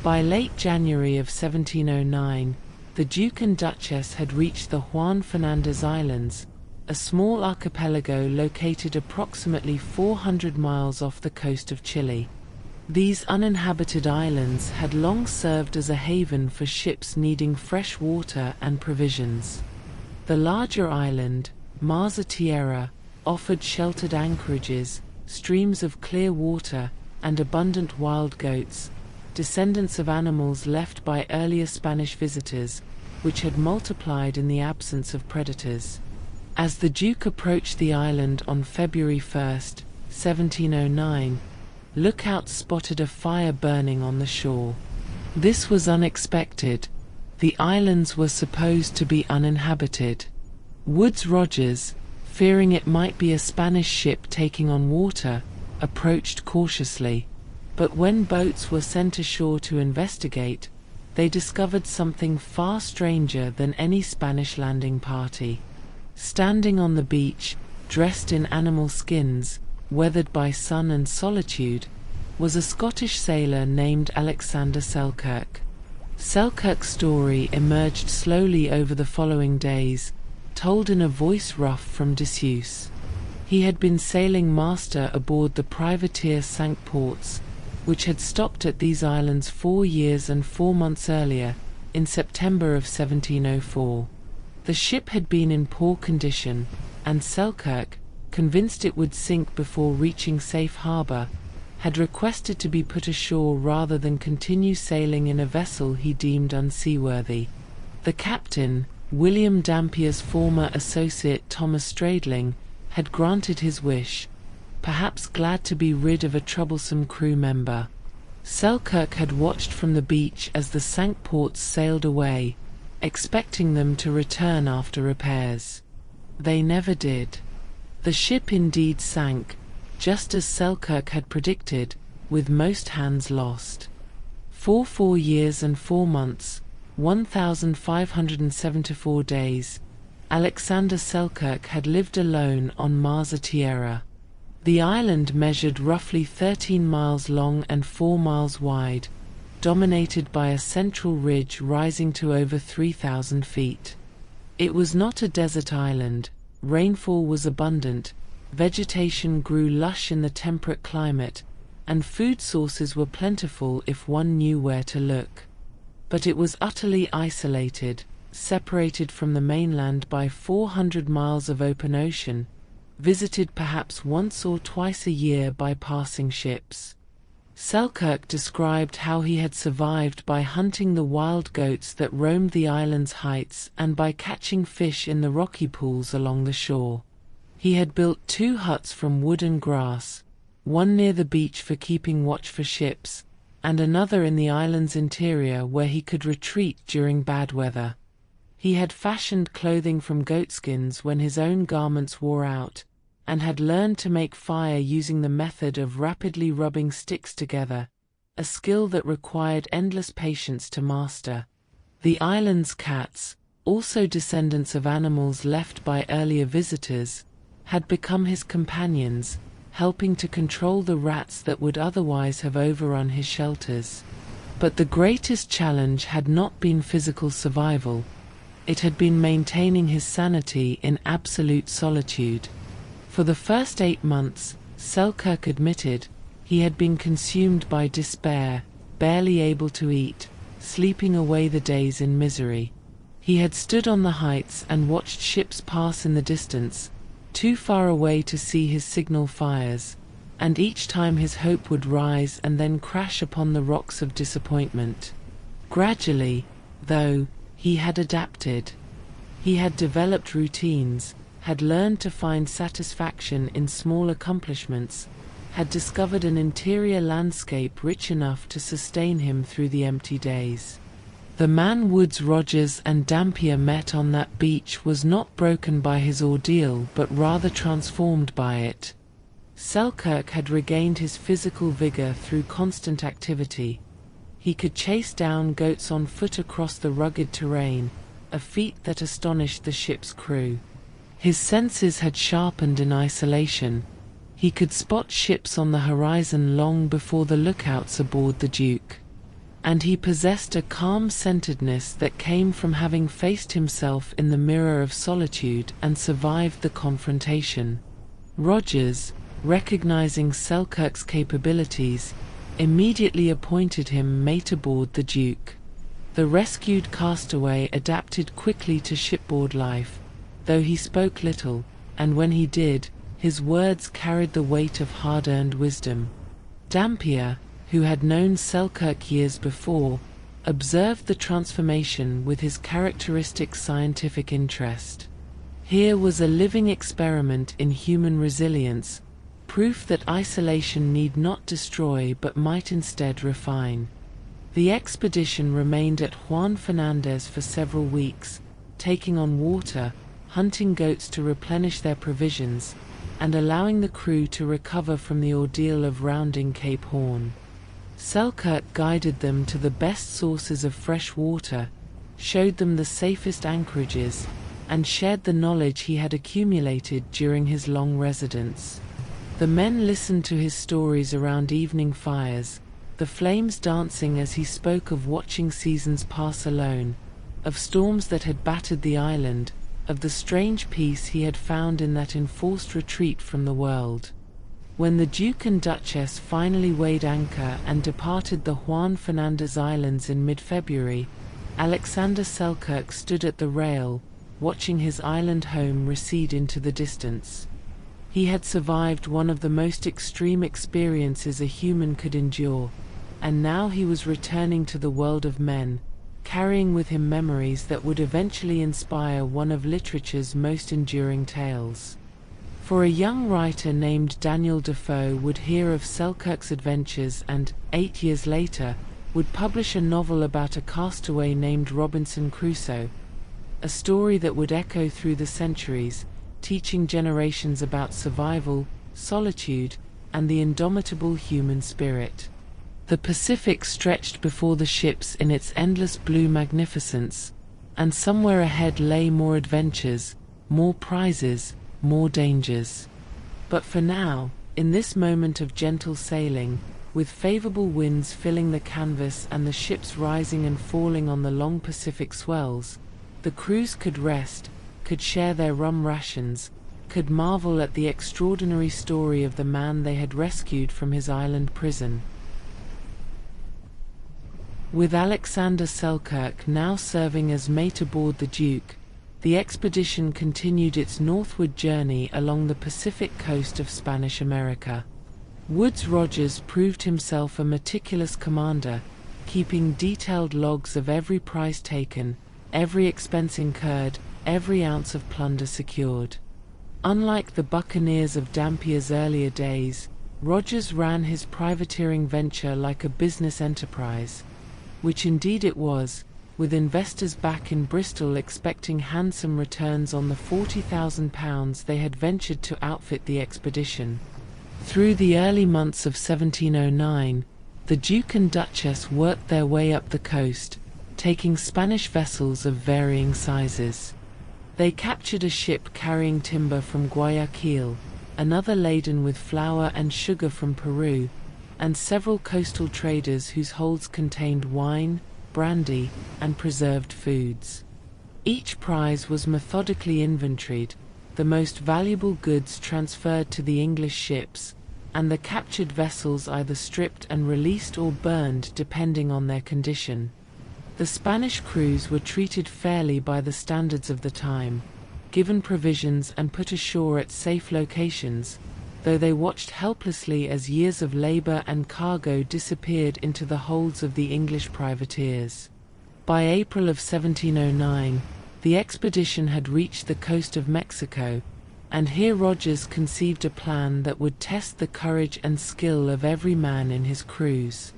By late January of 1709, the Duke and Duchess had reached the Juan Fernandez Islands, a small archipelago located approximately 400 miles off the coast of Chile. These uninhabited islands had long served as a haven for ships needing fresh water and provisions. The larger island, Marza Tierra, offered sheltered anchorages, streams of clear water, and abundant wild goats, descendants of animals left by earlier Spanish visitors, which had multiplied in the absence of predators. As the Duke approached the island on February 1, 1709, lookouts spotted a fire burning on the shore. This was unexpected. The islands were supposed to be uninhabited. Woodes Rogers, fearing it might be a Spanish ship taking on water, approached cautiously. But when boats were sent ashore to investigate, they discovered something far stranger than any Spanish landing party. Standing on the beach, dressed in animal skins, weathered by sun and solitude, was a Scottish sailor named Alexander Selkirk. Selkirk's story emerged slowly over the following days, told in a voice rough from disuse. He had been sailing master aboard the privateer Cinque Ports, which had stopped at these islands 4 years and 4 months earlier, in September of 1704. The ship had been in poor condition, and Selkirk, convinced it would sink before reaching safe harbor, had requested to be put ashore rather than continue sailing in a vessel he deemed unseaworthy. The captain, William Dampier's former associate Thomas Stradling, had granted his wish, perhaps glad to be rid of a troublesome crew member. Selkirk had watched from the beach as the Cinque Ports sailed away, expecting them to return after repairs. They never did. The ship indeed sank, just as Selkirk had predicted, with most hands lost. For 4 years and 4 months, 1,574 days, Alexander Selkirk had lived alone on Marsa Tierra. The island measured roughly 13 miles long and 4 miles wide, dominated by a central ridge rising to over 3,000 feet. It was not a desert island. Rainfall was abundant, vegetation grew lush in the temperate climate, and food sources were plentiful if one knew where to look. But it was utterly isolated, separated from the mainland by 400 miles of open ocean, visited perhaps once or twice a year by passing ships. Selkirk described how he had survived by hunting the wild goats that roamed the island's heights and by catching fish in the rocky pools along the shore. He had built 2 huts from wood and grass, one near the beach for keeping watch for ships, and another in the island's interior where he could retreat during bad weather. He had fashioned clothing from goatskins when his own garments wore out, and had learned to make fire using the method of rapidly rubbing sticks together, a skill that required endless patience to master. The island's cats, also descendants of animals left by earlier visitors, had become his companions, helping to control the rats that would otherwise have overrun his shelters. But the greatest challenge had not been physical survival. It had been maintaining his sanity in absolute solitude. For the first 8 months, Selkirk admitted, he had been consumed by despair, barely able to eat, sleeping away the days in misery. He had stood on the heights and watched ships pass in the distance, too far away to see his signal fires, and each time his hope would rise and then crash upon the rocks of disappointment. Gradually, though, he had adapted. He had developed routines, had learned to find satisfaction in small accomplishments, had discovered an interior landscape rich enough to sustain him through the empty days. The man Woodes Rogers and Dampier met on that beach was not broken by his ordeal but rather transformed by it. Selkirk had regained his physical vigor through constant activity. He could chase down goats on foot across the rugged terrain, a feat that astonished the ship's crew. His senses had sharpened in isolation. He could spot ships on the horizon long before the lookouts aboard the Duke. And he possessed a calm-centeredness that came from having faced himself in the mirror of solitude and survived the confrontation. Rogers, recognizing Selkirk's capabilities, immediately appointed him mate aboard the Duke. The rescued castaway adapted quickly to shipboard life, though he spoke little, and when he did, His words carried the weight of hard-earned wisdom. Dampier, who had known Selkirk years before, observed the transformation with his characteristic scientific interest. Here was a living experiment in human resilience, proof that isolation need not destroy but might instead refine. The expedition remained at Juan Fernandez for several weeks, taking on water, hunting goats to replenish their provisions, and allowing the crew to recover from the ordeal of rounding Cape Horn. Selkirk guided them to the best sources of fresh water, showed them the safest anchorages, and shared the knowledge he had accumulated during his long residence. The men listened to his stories around evening fires, the flames dancing as he spoke of watching seasons pass alone, of storms that had battered the island, of the strange peace he had found in that enforced retreat from the world. When the Duke and Duchess finally weighed anchor and departed the Juan Fernandez Islands in mid-February, Alexander Selkirk stood at the rail, watching his island home recede into the distance. He had survived one of the most extreme experiences a human could endure, and now he was returning to the world of men, carrying with him memories that would eventually inspire one of literature's most enduring tales. For a young writer named Daniel Defoe would hear of Selkirk's adventures and, 8 years later, would publish a novel about a castaway named Robinson Crusoe, a story that would echo through the centuries, teaching generations about survival, solitude, and the indomitable human spirit. The Pacific stretched before the ships in its endless blue magnificence, and somewhere ahead lay more adventures, more prizes, more dangers. But for now, in this moment of gentle sailing, with favorable winds filling the canvas and the ships rising and falling on the long Pacific swells, the crews could rest, could share their rum rations, could marvel at the extraordinary story of the man they had rescued from his island prison. With Alexander Selkirk now serving as mate aboard the Duke, the expedition continued its northward journey along the Pacific coast of Spanish America. Woodes Rogers proved himself a meticulous commander, keeping detailed logs of every prize taken, every expense incurred, every ounce of plunder secured. Unlike the buccaneers of Dampier's earlier days, Rogers ran his privateering venture like a business enterprise, which indeed it was, with investors back in Bristol expecting handsome returns on the £40,000 they had ventured to outfit the expedition. Through the early months of 1709, the Duke and Duchess worked their way up the coast, taking Spanish vessels of varying sizes. They captured a ship carrying timber from Guayaquil, another laden with flour and sugar from Peru, and several coastal traders whose holds contained wine, brandy, and preserved foods. Each prize was methodically inventoried, the most valuable goods transferred to the English ships, and the captured vessels either stripped and released or burned depending on their condition. The Spanish crews were treated fairly by the standards of the time, given provisions and put ashore at safe locations, though they watched helplessly as years of labor and cargo disappeared into the holds of the English privateers. By April of 1709, the expedition had reached the coast of Mexico, and here Rogers conceived a plan that would test the courage and skill of every man in his crews.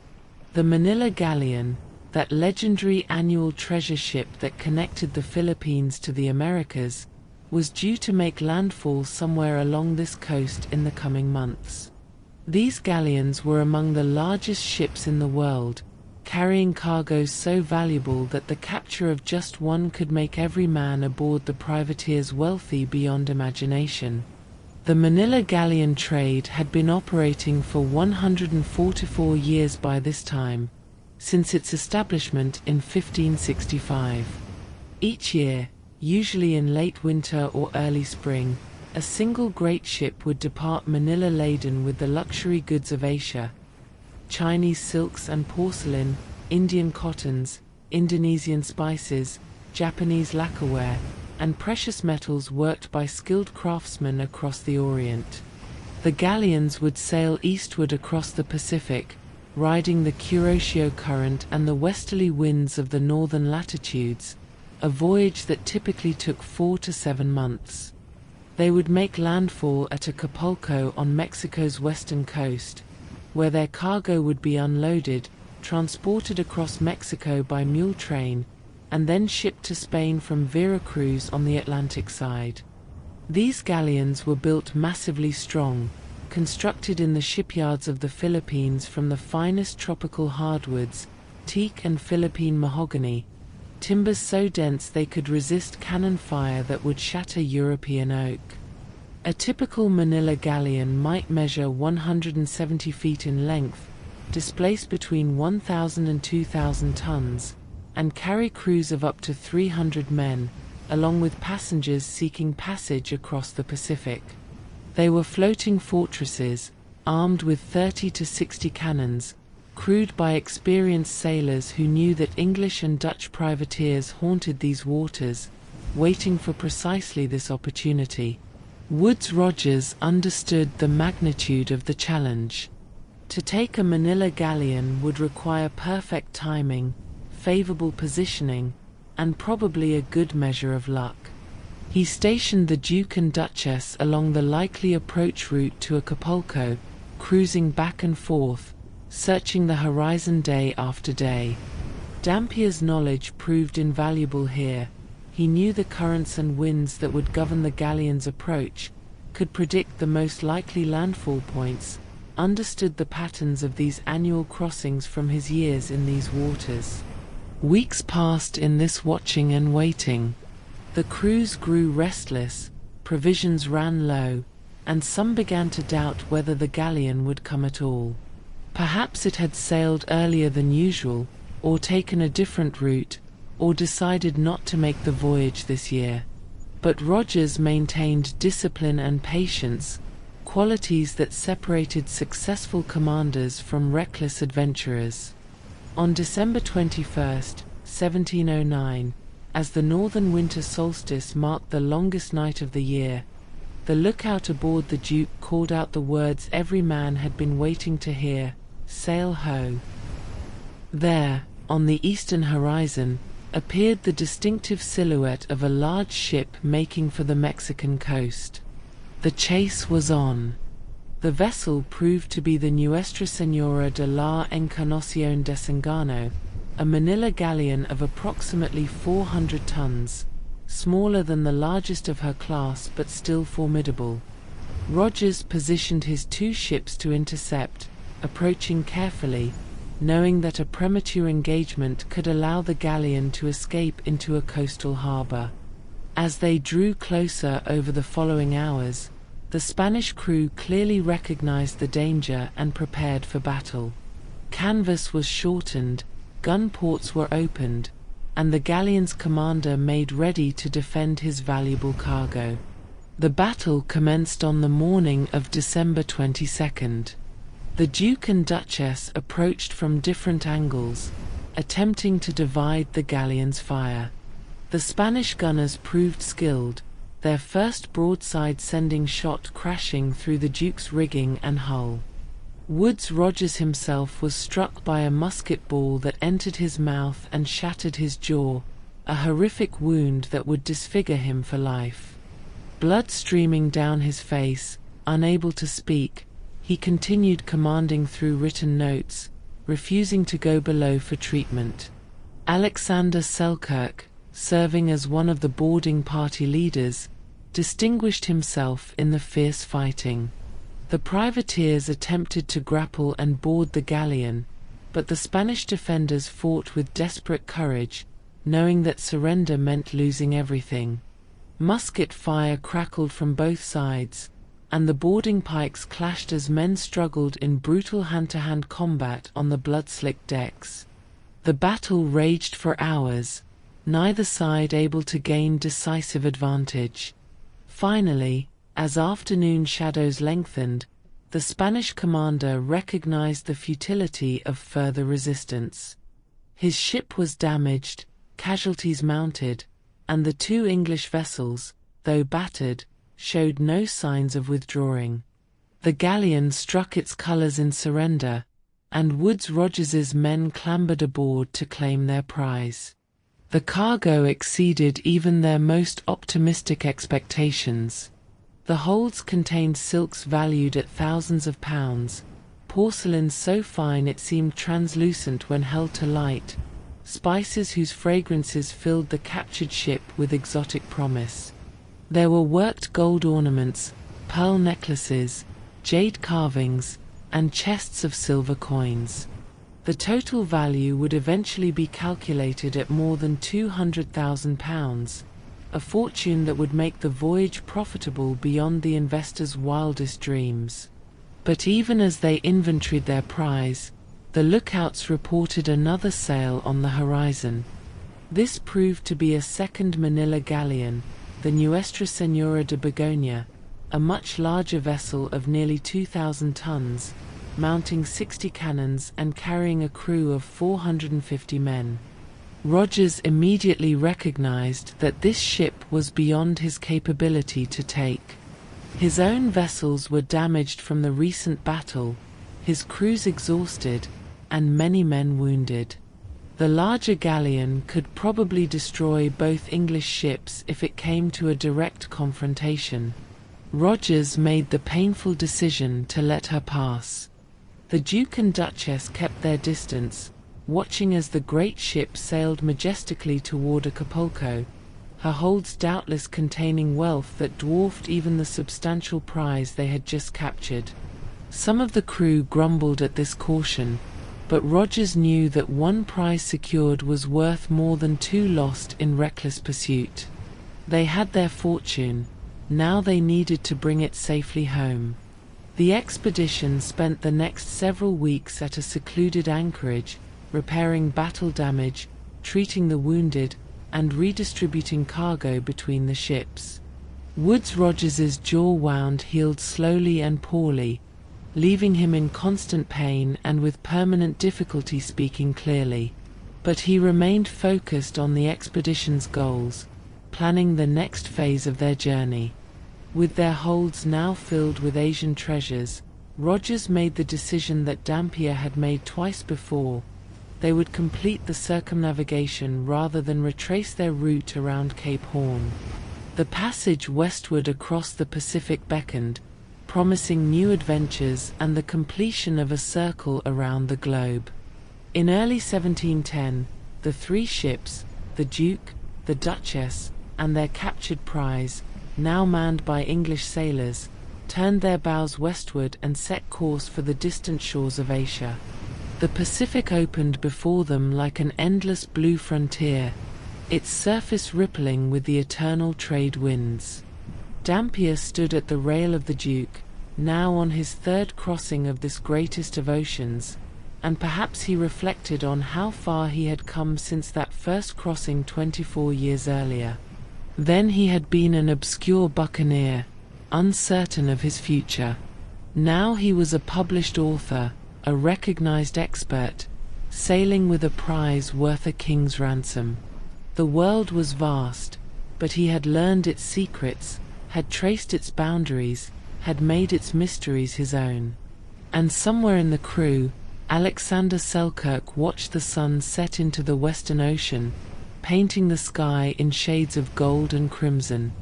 The Manila Galleon, that legendary annual treasure ship that connected the Philippines to the Americas, was due to make landfall somewhere along this coast in the coming months. These galleons were among the largest ships in the world, carrying cargoes so valuable that the capture of just one could make every man aboard the privateers wealthy beyond imagination. The Manila Galleon trade had been operating for 144 years by this time, since its establishment in 1565. Each year, usually in late winter or early spring, a single great ship would depart Manila laden with the luxury goods of Asia: Chinese silks and porcelain, Indian cottons, Indonesian spices, Japanese lacquerware, and precious metals worked by skilled craftsmen across the Orient. The galleons would sail eastward across the Pacific, riding the Kuroshio Current and the westerly winds of the northern latitudes, a voyage that typically took 4 to 7 months. They would make landfall at Acapulco on Mexico's western coast, where their cargo would be unloaded, transported across Mexico by mule train, and then shipped to Spain from Veracruz on the Atlantic side. These galleons were built massively strong, constructed in the shipyards of the Philippines from the finest tropical hardwoods, teak and Philippine mahogany, timbers so dense they could resist cannon fire that would shatter European oak. A typical Manila galleon might measure 170 feet in length, displace between 1,000 and 2,000 tons, and carry crews of up to 300 men, along with passengers seeking passage across the Pacific. They were floating fortresses, armed with 30 to 60 cannons, crewed by experienced sailors who knew that English and Dutch privateers haunted these waters, waiting for precisely this opportunity. Woodes Rogers understood the magnitude of the challenge. To take a Manila galleon would require perfect timing, favorable positioning, and probably a good measure of luck. He stationed the Duke and Duchess along the likely approach route to Acapulco, cruising back and forth, searching the horizon day after day. Dampier's knowledge proved invaluable here. He knew the currents and winds that would govern the galleon's approach, could predict the most likely landfall points, understood the patterns of these annual crossings from his years in these waters. Weeks passed in this watching and waiting. The crews grew restless, provisions ran low, and some began to doubt whether the galleon would come at all. Perhaps it had sailed earlier than usual, or taken a different route, or decided not to make the voyage this year. But Rogers maintained discipline and patience, qualities that separated successful commanders from reckless adventurers. On December 21, 1709, as the northern winter solstice marked the longest night of the year, the lookout aboard the Duke called out the words every man had been waiting to hear: "Sail ho!" There, on the eastern horizon, appeared the distinctive silhouette of a large ship making for the Mexican coast. The chase was on. The vessel proved to be the Nuestra Señora de la Encarnación de Sangano, a Manila galleon of approximately 400 tons, smaller than the largest of her class but still formidable. Rogers positioned his 2 ships to intercept, approaching carefully, knowing that a premature engagement could allow the galleon to escape into a coastal harbor. As they drew closer over the following hours, the Spanish crew clearly recognized the danger and prepared for battle. Canvas was shortened, gun ports were opened, and the galleon's commander made ready to defend his valuable cargo. The battle commenced on the morning of December 22nd. The Duke and Duchess approached from different angles, attempting to divide the galleon's fire. The Spanish gunners proved skilled, their first broadside sending shot crashing through the Duke's rigging and hull. Woodes Rogers himself was struck by a musket ball that entered his mouth and shattered his jaw, a horrific wound that would disfigure him for life. Blood streaming down his face, unable to speak, he continued commanding through written notes, refusing to go below for treatment. Alexander Selkirk, serving as one of the boarding party leaders, distinguished himself in the fierce fighting. The privateers attempted to grapple and board the galleon, but the Spanish defenders fought with desperate courage, knowing that surrender meant losing everything. Musket fire crackled from both sides, and the boarding pikes clashed as men struggled in brutal hand-to-hand combat on the blood-slicked decks. The battle raged for hours, neither side able to gain decisive advantage. Finally, as afternoon shadows lengthened, the Spanish commander recognized the futility of further resistance. His ship was damaged, casualties mounted, and the two English vessels, though battered, showed no signs of withdrawing. The galleon struck its colours in surrender, and Woodes-Rogers's men clambered aboard to claim their prize. The cargo exceeded even their most optimistic expectations. The holds contained silks valued at thousands of pounds, porcelain so fine it seemed translucent when held to light, spices whose fragrances filled the captured ship with exotic promise. There were worked gold ornaments, pearl necklaces, jade carvings, and chests of silver coins. The total value would eventually be calculated at more than £200,000, a fortune that would make the voyage profitable beyond the investor's wildest dreams. But even as they inventoried their prize, the lookouts reported another sail on the horizon. This proved to be a second Manila Galleon, the Nuestra Señora de Begoña, a much larger vessel of nearly 2,000 tons, mounting 60 cannons and carrying a crew of 450 men. Rogers immediately recognized that this ship was beyond his capability to take. His own vessels were damaged from the recent battle, his crews exhausted, and many men wounded. The larger galleon could probably destroy both English ships if it came to a direct confrontation. Rogers made the painful decision to let her pass. The Duke and Duchess kept their distance, watching as the great ship sailed majestically toward Acapulco, her holds doubtless containing wealth that dwarfed even the substantial prize they had just captured. Some of the crew grumbled at this caution, but Rogers knew that one prize secured was worth more than two lost in reckless pursuit. They had their fortune, now they needed to bring it safely home. The expedition spent the next several weeks at a secluded anchorage, repairing battle damage, treating the wounded, and redistributing cargo between the ships. Woodes-Rogers's jaw wound healed slowly and poorly, leaving him in constant pain and with permanent difficulty speaking clearly. But he remained focused on the expedition's goals, planning the next phase of their journey. With their holds now filled with Asian treasures, Rogers made the decision that Dampier had made twice before. They would complete the circumnavigation rather than retrace their route around Cape Horn. The passage westward across the Pacific beckoned, promising new adventures and the completion of a circle around the globe. In early 1710, the three ships, the Duke, the Duchess, and their captured prize, now manned by English sailors, turned their bows westward and set course for the distant shores of Asia. The Pacific opened before them like an endless blue frontier, its surface rippling with the eternal trade winds. Dampier stood at the rail of the Duke, now on his third crossing of this greatest of oceans, and perhaps he reflected on how far he had come since that first crossing 24 years earlier. Then he had been an obscure buccaneer, uncertain of his future. Now he was a published author, a recognized expert, sailing with a prize worth a king's ransom. The world was vast, but he had learned its secrets, had traced its boundaries, had made its mysteries his own. And somewhere in the crew, Alexander Selkirk watched the sun set into the western ocean, painting the sky in shades of gold and crimson.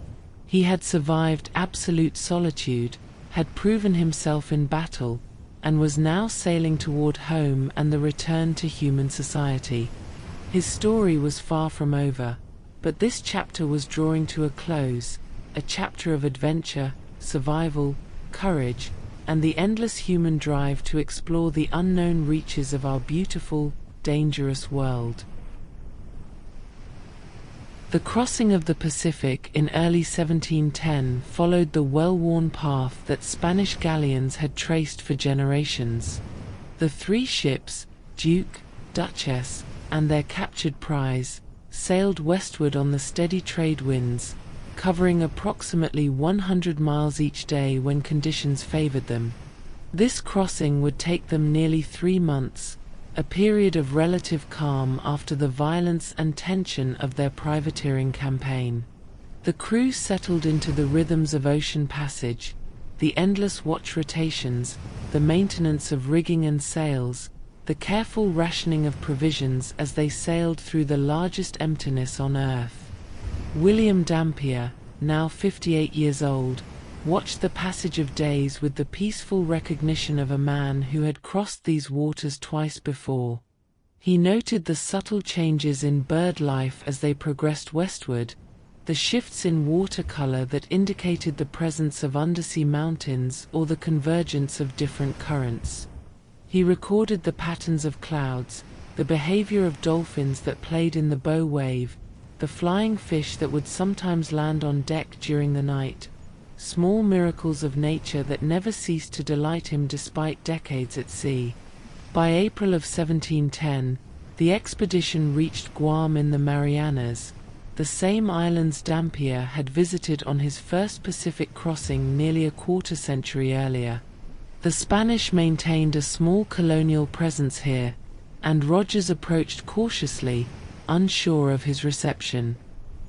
He had survived absolute solitude, had proven himself in battle, and was now sailing toward home and the return to human society. His story was far from over, but this chapter was drawing to a close, a chapter of adventure, survival, courage, and the endless human drive to explore the unknown reaches of our beautiful, dangerous world. The crossing of the Pacific in early 1710 followed the well-worn path that Spanish galleons had traced for generations. The three ships, Duke, Duchess, and their captured prize, sailed westward on the steady trade winds, covering approximately 100 miles each day when conditions favored them. This crossing would take them nearly 3 months, a period of relative calm after the violence and tension of their privateering campaign. The crew settled into the rhythms of ocean passage, the endless watch rotations, the maintenance of rigging and sails, the careful rationing of provisions as they sailed through the largest emptiness on earth. William Dampier, now 58 years old, watched the passage of days with the peaceful recognition of a man who had crossed these waters twice before. He noted the subtle changes in bird life as they progressed westward, the shifts in water color that indicated the presence of undersea mountains or the convergence of different currents. He recorded the patterns of clouds, the behavior of dolphins that played in the bow wave, the flying fish that would sometimes land on deck during the night, small miracles of nature that never ceased to delight him despite decades at sea. By April of 1710, the expedition reached Guam in the Marianas, the same islands Dampier had visited on his first Pacific crossing nearly a quarter-century earlier. The Spanish maintained a small colonial presence here, and Rogers approached cautiously, unsure of his reception.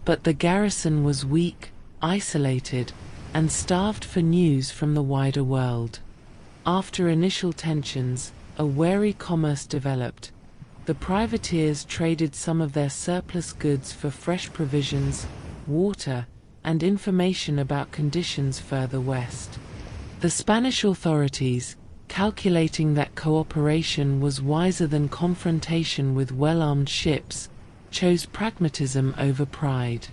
But the garrison was weak, isolated, and starved for news from the wider world. After initial tensions, a wary commerce developed. The privateers traded some of their surplus goods for fresh provisions, water, and information about conditions further west. The Spanish authorities, calculating that cooperation was wiser than confrontation with well-armed ships, chose pragmatism over pride.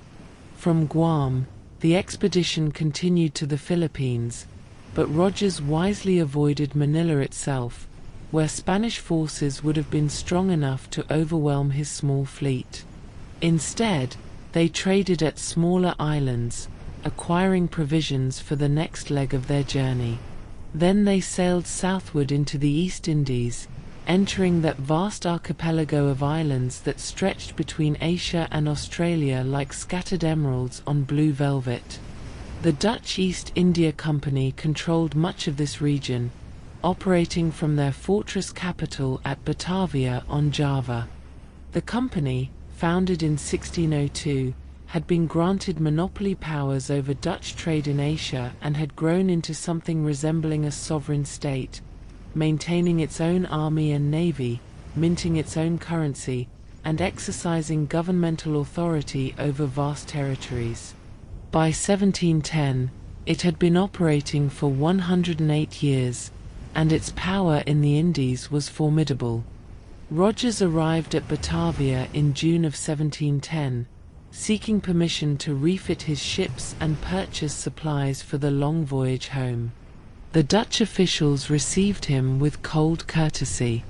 From Guam, the expedition continued to the Philippines, but Rogers wisely avoided Manila itself, where Spanish forces would have been strong enough to overwhelm his small fleet. Instead, they traded at smaller islands, acquiring provisions for the next leg of their journey. Then they sailed southward into the East Indies, entering that vast archipelago of islands that stretched between Asia and Australia like scattered emeralds on blue velvet. The Dutch East India Company controlled much of this region, operating from their fortress capital at Batavia on Java. The company, founded in 1602, had been granted monopoly powers over Dutch trade in Asia and had grown into something resembling a sovereign state, maintaining its own army and navy, minting its own currency, and exercising governmental authority over vast territories. By 1710, it had been operating for 108 years, and its power in the Indies was formidable. Rogers arrived at Batavia in June of 1710, seeking permission to refit his ships and purchase supplies for the long voyage home. The Dutch officials received him with cold courtesy.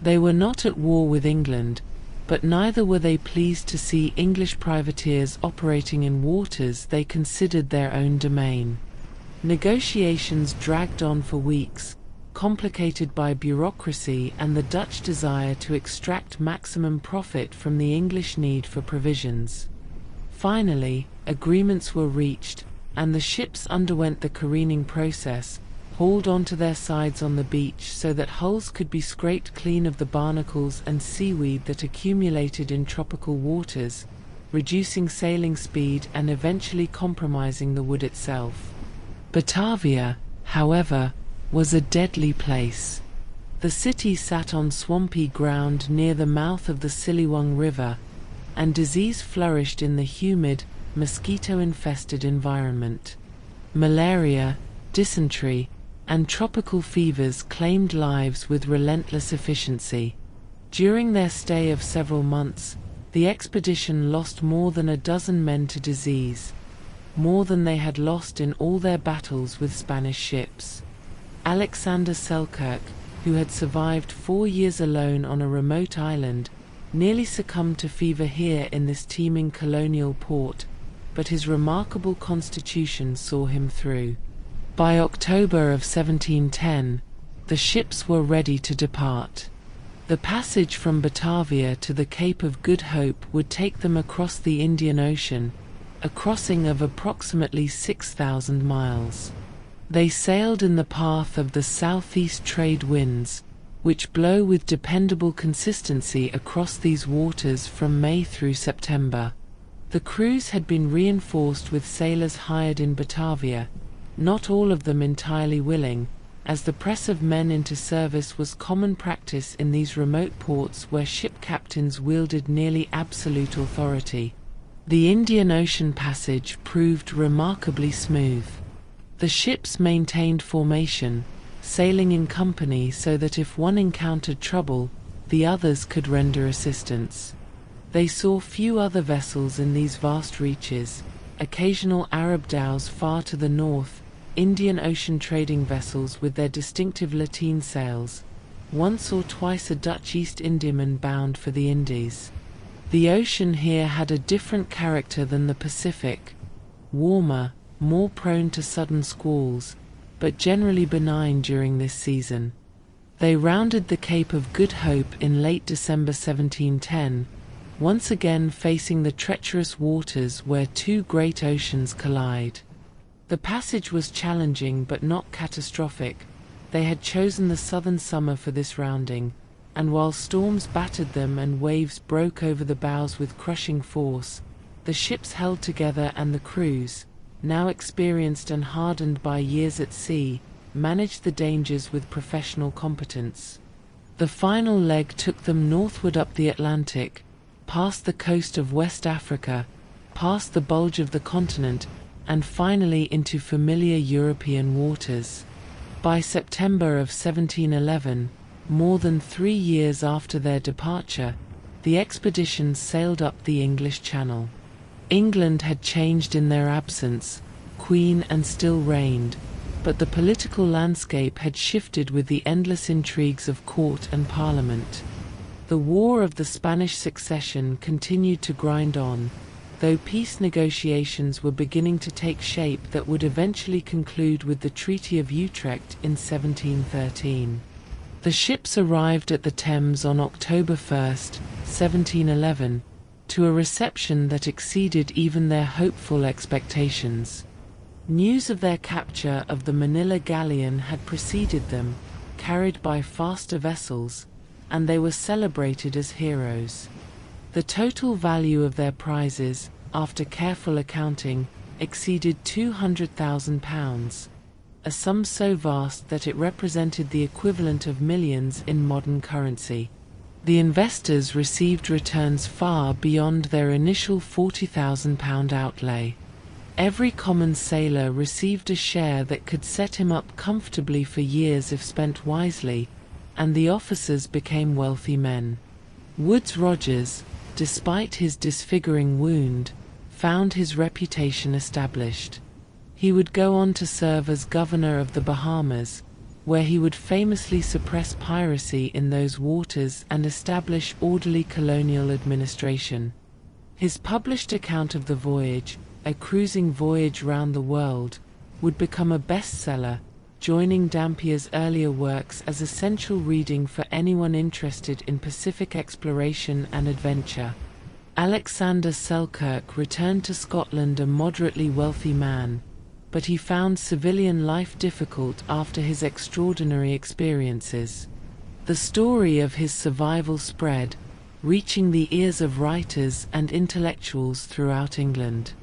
They were not at war with England, but neither were they pleased to see English privateers operating in waters they considered their own domain. Negotiations dragged on for weeks, complicated by bureaucracy and the Dutch desire to extract maximum profit from the English need for provisions. Finally, agreements were reached, and the ships underwent the careening process, hauled onto their sides on the beach so that hulls could be scraped clean of the barnacles and seaweed that accumulated in tropical waters, reducing sailing speed and eventually compromising the wood itself. Batavia, however, was a deadly place. The city sat on swampy ground near the mouth of the Siliwang River, and disease flourished in the humid, mosquito-infested environment. Malaria, dysentery, and tropical fevers claimed lives with relentless efficiency. During their stay of several months, the expedition lost more than a dozen men to disease, more than they had lost in all their battles with Spanish ships. Alexander Selkirk, who had survived 4 years alone on a remote island, nearly succumbed to fever here in this teeming colonial port, but his remarkable constitution saw him through. By October of 1710, the ships were ready to depart. The passage from Batavia to the Cape of Good Hope would take them across the Indian Ocean, a crossing of approximately 6,000 miles. They sailed in the path of the southeast trade winds, which blow with dependable consistency across these waters from May through September. The crews had been reinforced with sailors hired in Batavia, not all of them entirely willing, as the press of men into service was common practice in these remote ports where ship captains wielded nearly absolute authority. The Indian Ocean passage proved remarkably smooth. The ships maintained formation, sailing in company so that if one encountered trouble, the others could render assistance. They saw few other vessels in these vast reaches, occasional Arab dhows far to the north, Indian Ocean trading vessels with their distinctive lateen sails, once or twice a Dutch East Indiaman bound for the Indies. The ocean here had a different character than the Pacific, warmer, more prone to sudden squalls, but generally benign during this season. They rounded the Cape of Good Hope in late December 1710, once again facing the treacherous waters where two great oceans collide. The passage was challenging but not catastrophic. They had chosen the southern summer for this rounding, and while storms battered them and waves broke over the bows with crushing force, the ships held together and the crews, now experienced and hardened by years at sea, managed the dangers with professional competence. The final leg took them northward up the Atlantic, past the coast of West Africa, past the bulge of the continent, and finally into familiar European waters. By September of 1711, more than 3 years after their departure, the expedition sailed up the English Channel. England had changed in their absence, Queen and still reigned, but the political landscape had shifted with the endless intrigues of court and parliament. The War of the Spanish Succession continued to grind on, though peace negotiations were beginning to take shape that would eventually conclude with the Treaty of Utrecht in 1713. The ships arrived at the Thames on October 1, 1711, to a reception that exceeded even their hopeful expectations. News of their capture of the Manila Galleon had preceded them, carried by faster vessels, and they were celebrated as heroes. The total value of their prizes, after careful accounting, exceeded £200,000, a sum so vast that it represented the equivalent of millions in modern currency. The investors received returns far beyond their initial £40,000 outlay. Every common sailor received a share that could set him up comfortably for years if spent wisely, and the officers became wealthy men. Woodes Rogers, despite his disfiguring wound, found his reputation established. He would go on to serve as governor of the Bahamas, where he would famously suppress piracy in those waters and establish orderly colonial administration. His published account of the voyage, A Cruising Voyage Round the World, would become a bestseller, joining Dampier's earlier works as essential reading for anyone interested in Pacific exploration and adventure. Alexander Selkirk returned to Scotland a moderately wealthy man, but he found civilian life difficult after his extraordinary experiences. The story of his survival spread, reaching the ears of writers and intellectuals throughout England.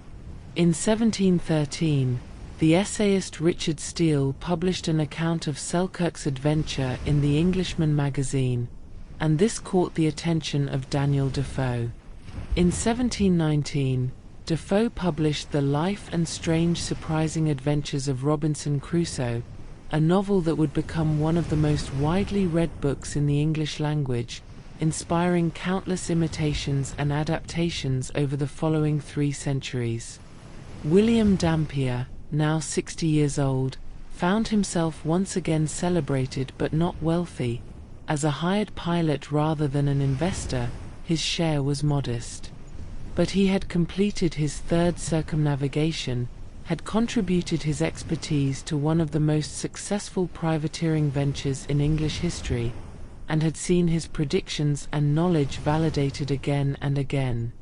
In 1713, the essayist Richard Steele published an account of Selkirk's adventure in the Englishman magazine, and this caught the attention of Daniel Defoe. In 1719, Defoe published The Life and Strange Surprising Adventures of Robinson Crusoe, a novel that would become one of the most widely read books in the English language, inspiring countless imitations and adaptations over the following 3 centuries. William Dampier, now 60 years old, found himself once again celebrated but not wealthy. As a hired pilot rather than an investor, his share was modest. But he had completed his 3rd circumnavigation, had contributed his expertise to one of the most successful privateering ventures in English history, and had seen his predictions and knowledge validated again and again.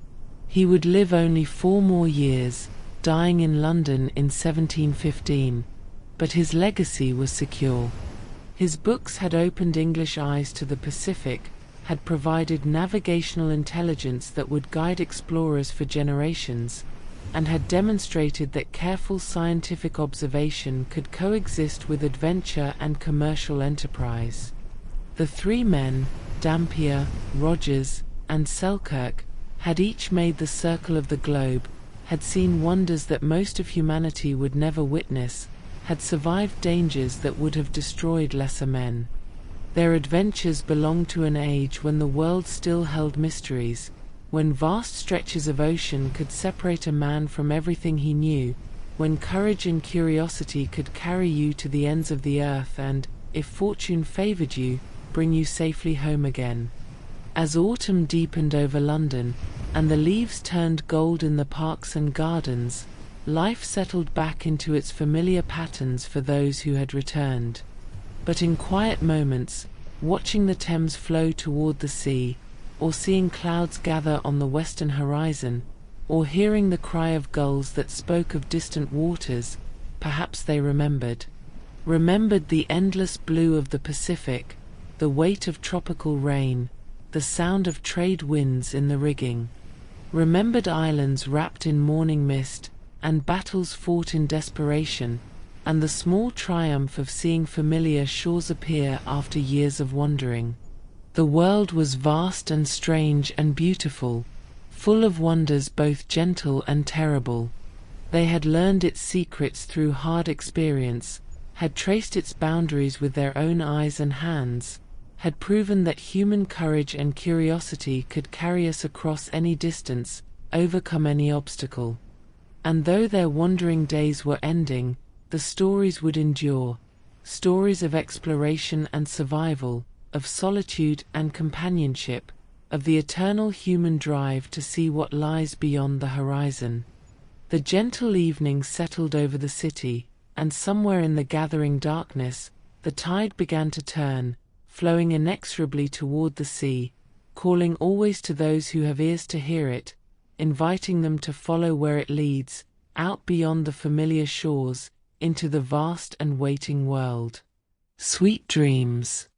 He would live only 4 more years, dying in London in 1715, but his legacy was secure. His books had opened English eyes to the Pacific, had provided navigational intelligence that would guide explorers for generations, and had demonstrated that careful scientific observation could coexist with adventure and commercial enterprise. The three men, Dampier, Rogers, and Selkirk, had each made the circle of the globe, had seen wonders that most of humanity would never witness, had survived dangers that would have destroyed lesser men. Their adventures belonged to an age when the world still held mysteries, when vast stretches of ocean could separate a man from everything he knew, when courage and curiosity could carry you to the ends of the earth and, if fortune favored you, bring you safely home again. As autumn deepened over London, and the leaves turned gold in the parks and gardens, life settled back into its familiar patterns for those who had returned. But in quiet moments, watching the Thames flow toward the sea, or seeing clouds gather on the western horizon, or hearing the cry of gulls that spoke of distant waters, perhaps they remembered the endless blue of the Pacific, the weight of tropical rain, the sound of trade winds in the rigging. Remembered islands wrapped in morning mist, and battles fought in desperation, and the small triumph of seeing familiar shores appear after years of wandering. The world was vast and strange and beautiful, full of wonders both gentle and terrible. They had learned its secrets through hard experience, had traced its boundaries with their own eyes and hands, had proven that human courage and curiosity could carry us across any distance, overcome any obstacle. And though their wandering days were ending, the stories would endure, stories of exploration and survival, of solitude and companionship, of the eternal human drive to see what lies beyond the horizon. The gentle evening settled over the city, and somewhere in the gathering darkness, the tide began to turn, flowing inexorably toward the sea, calling always to those who have ears to hear it, inviting them to follow where it leads, out beyond the familiar shores, into the vast and waiting world. Sweet dreams.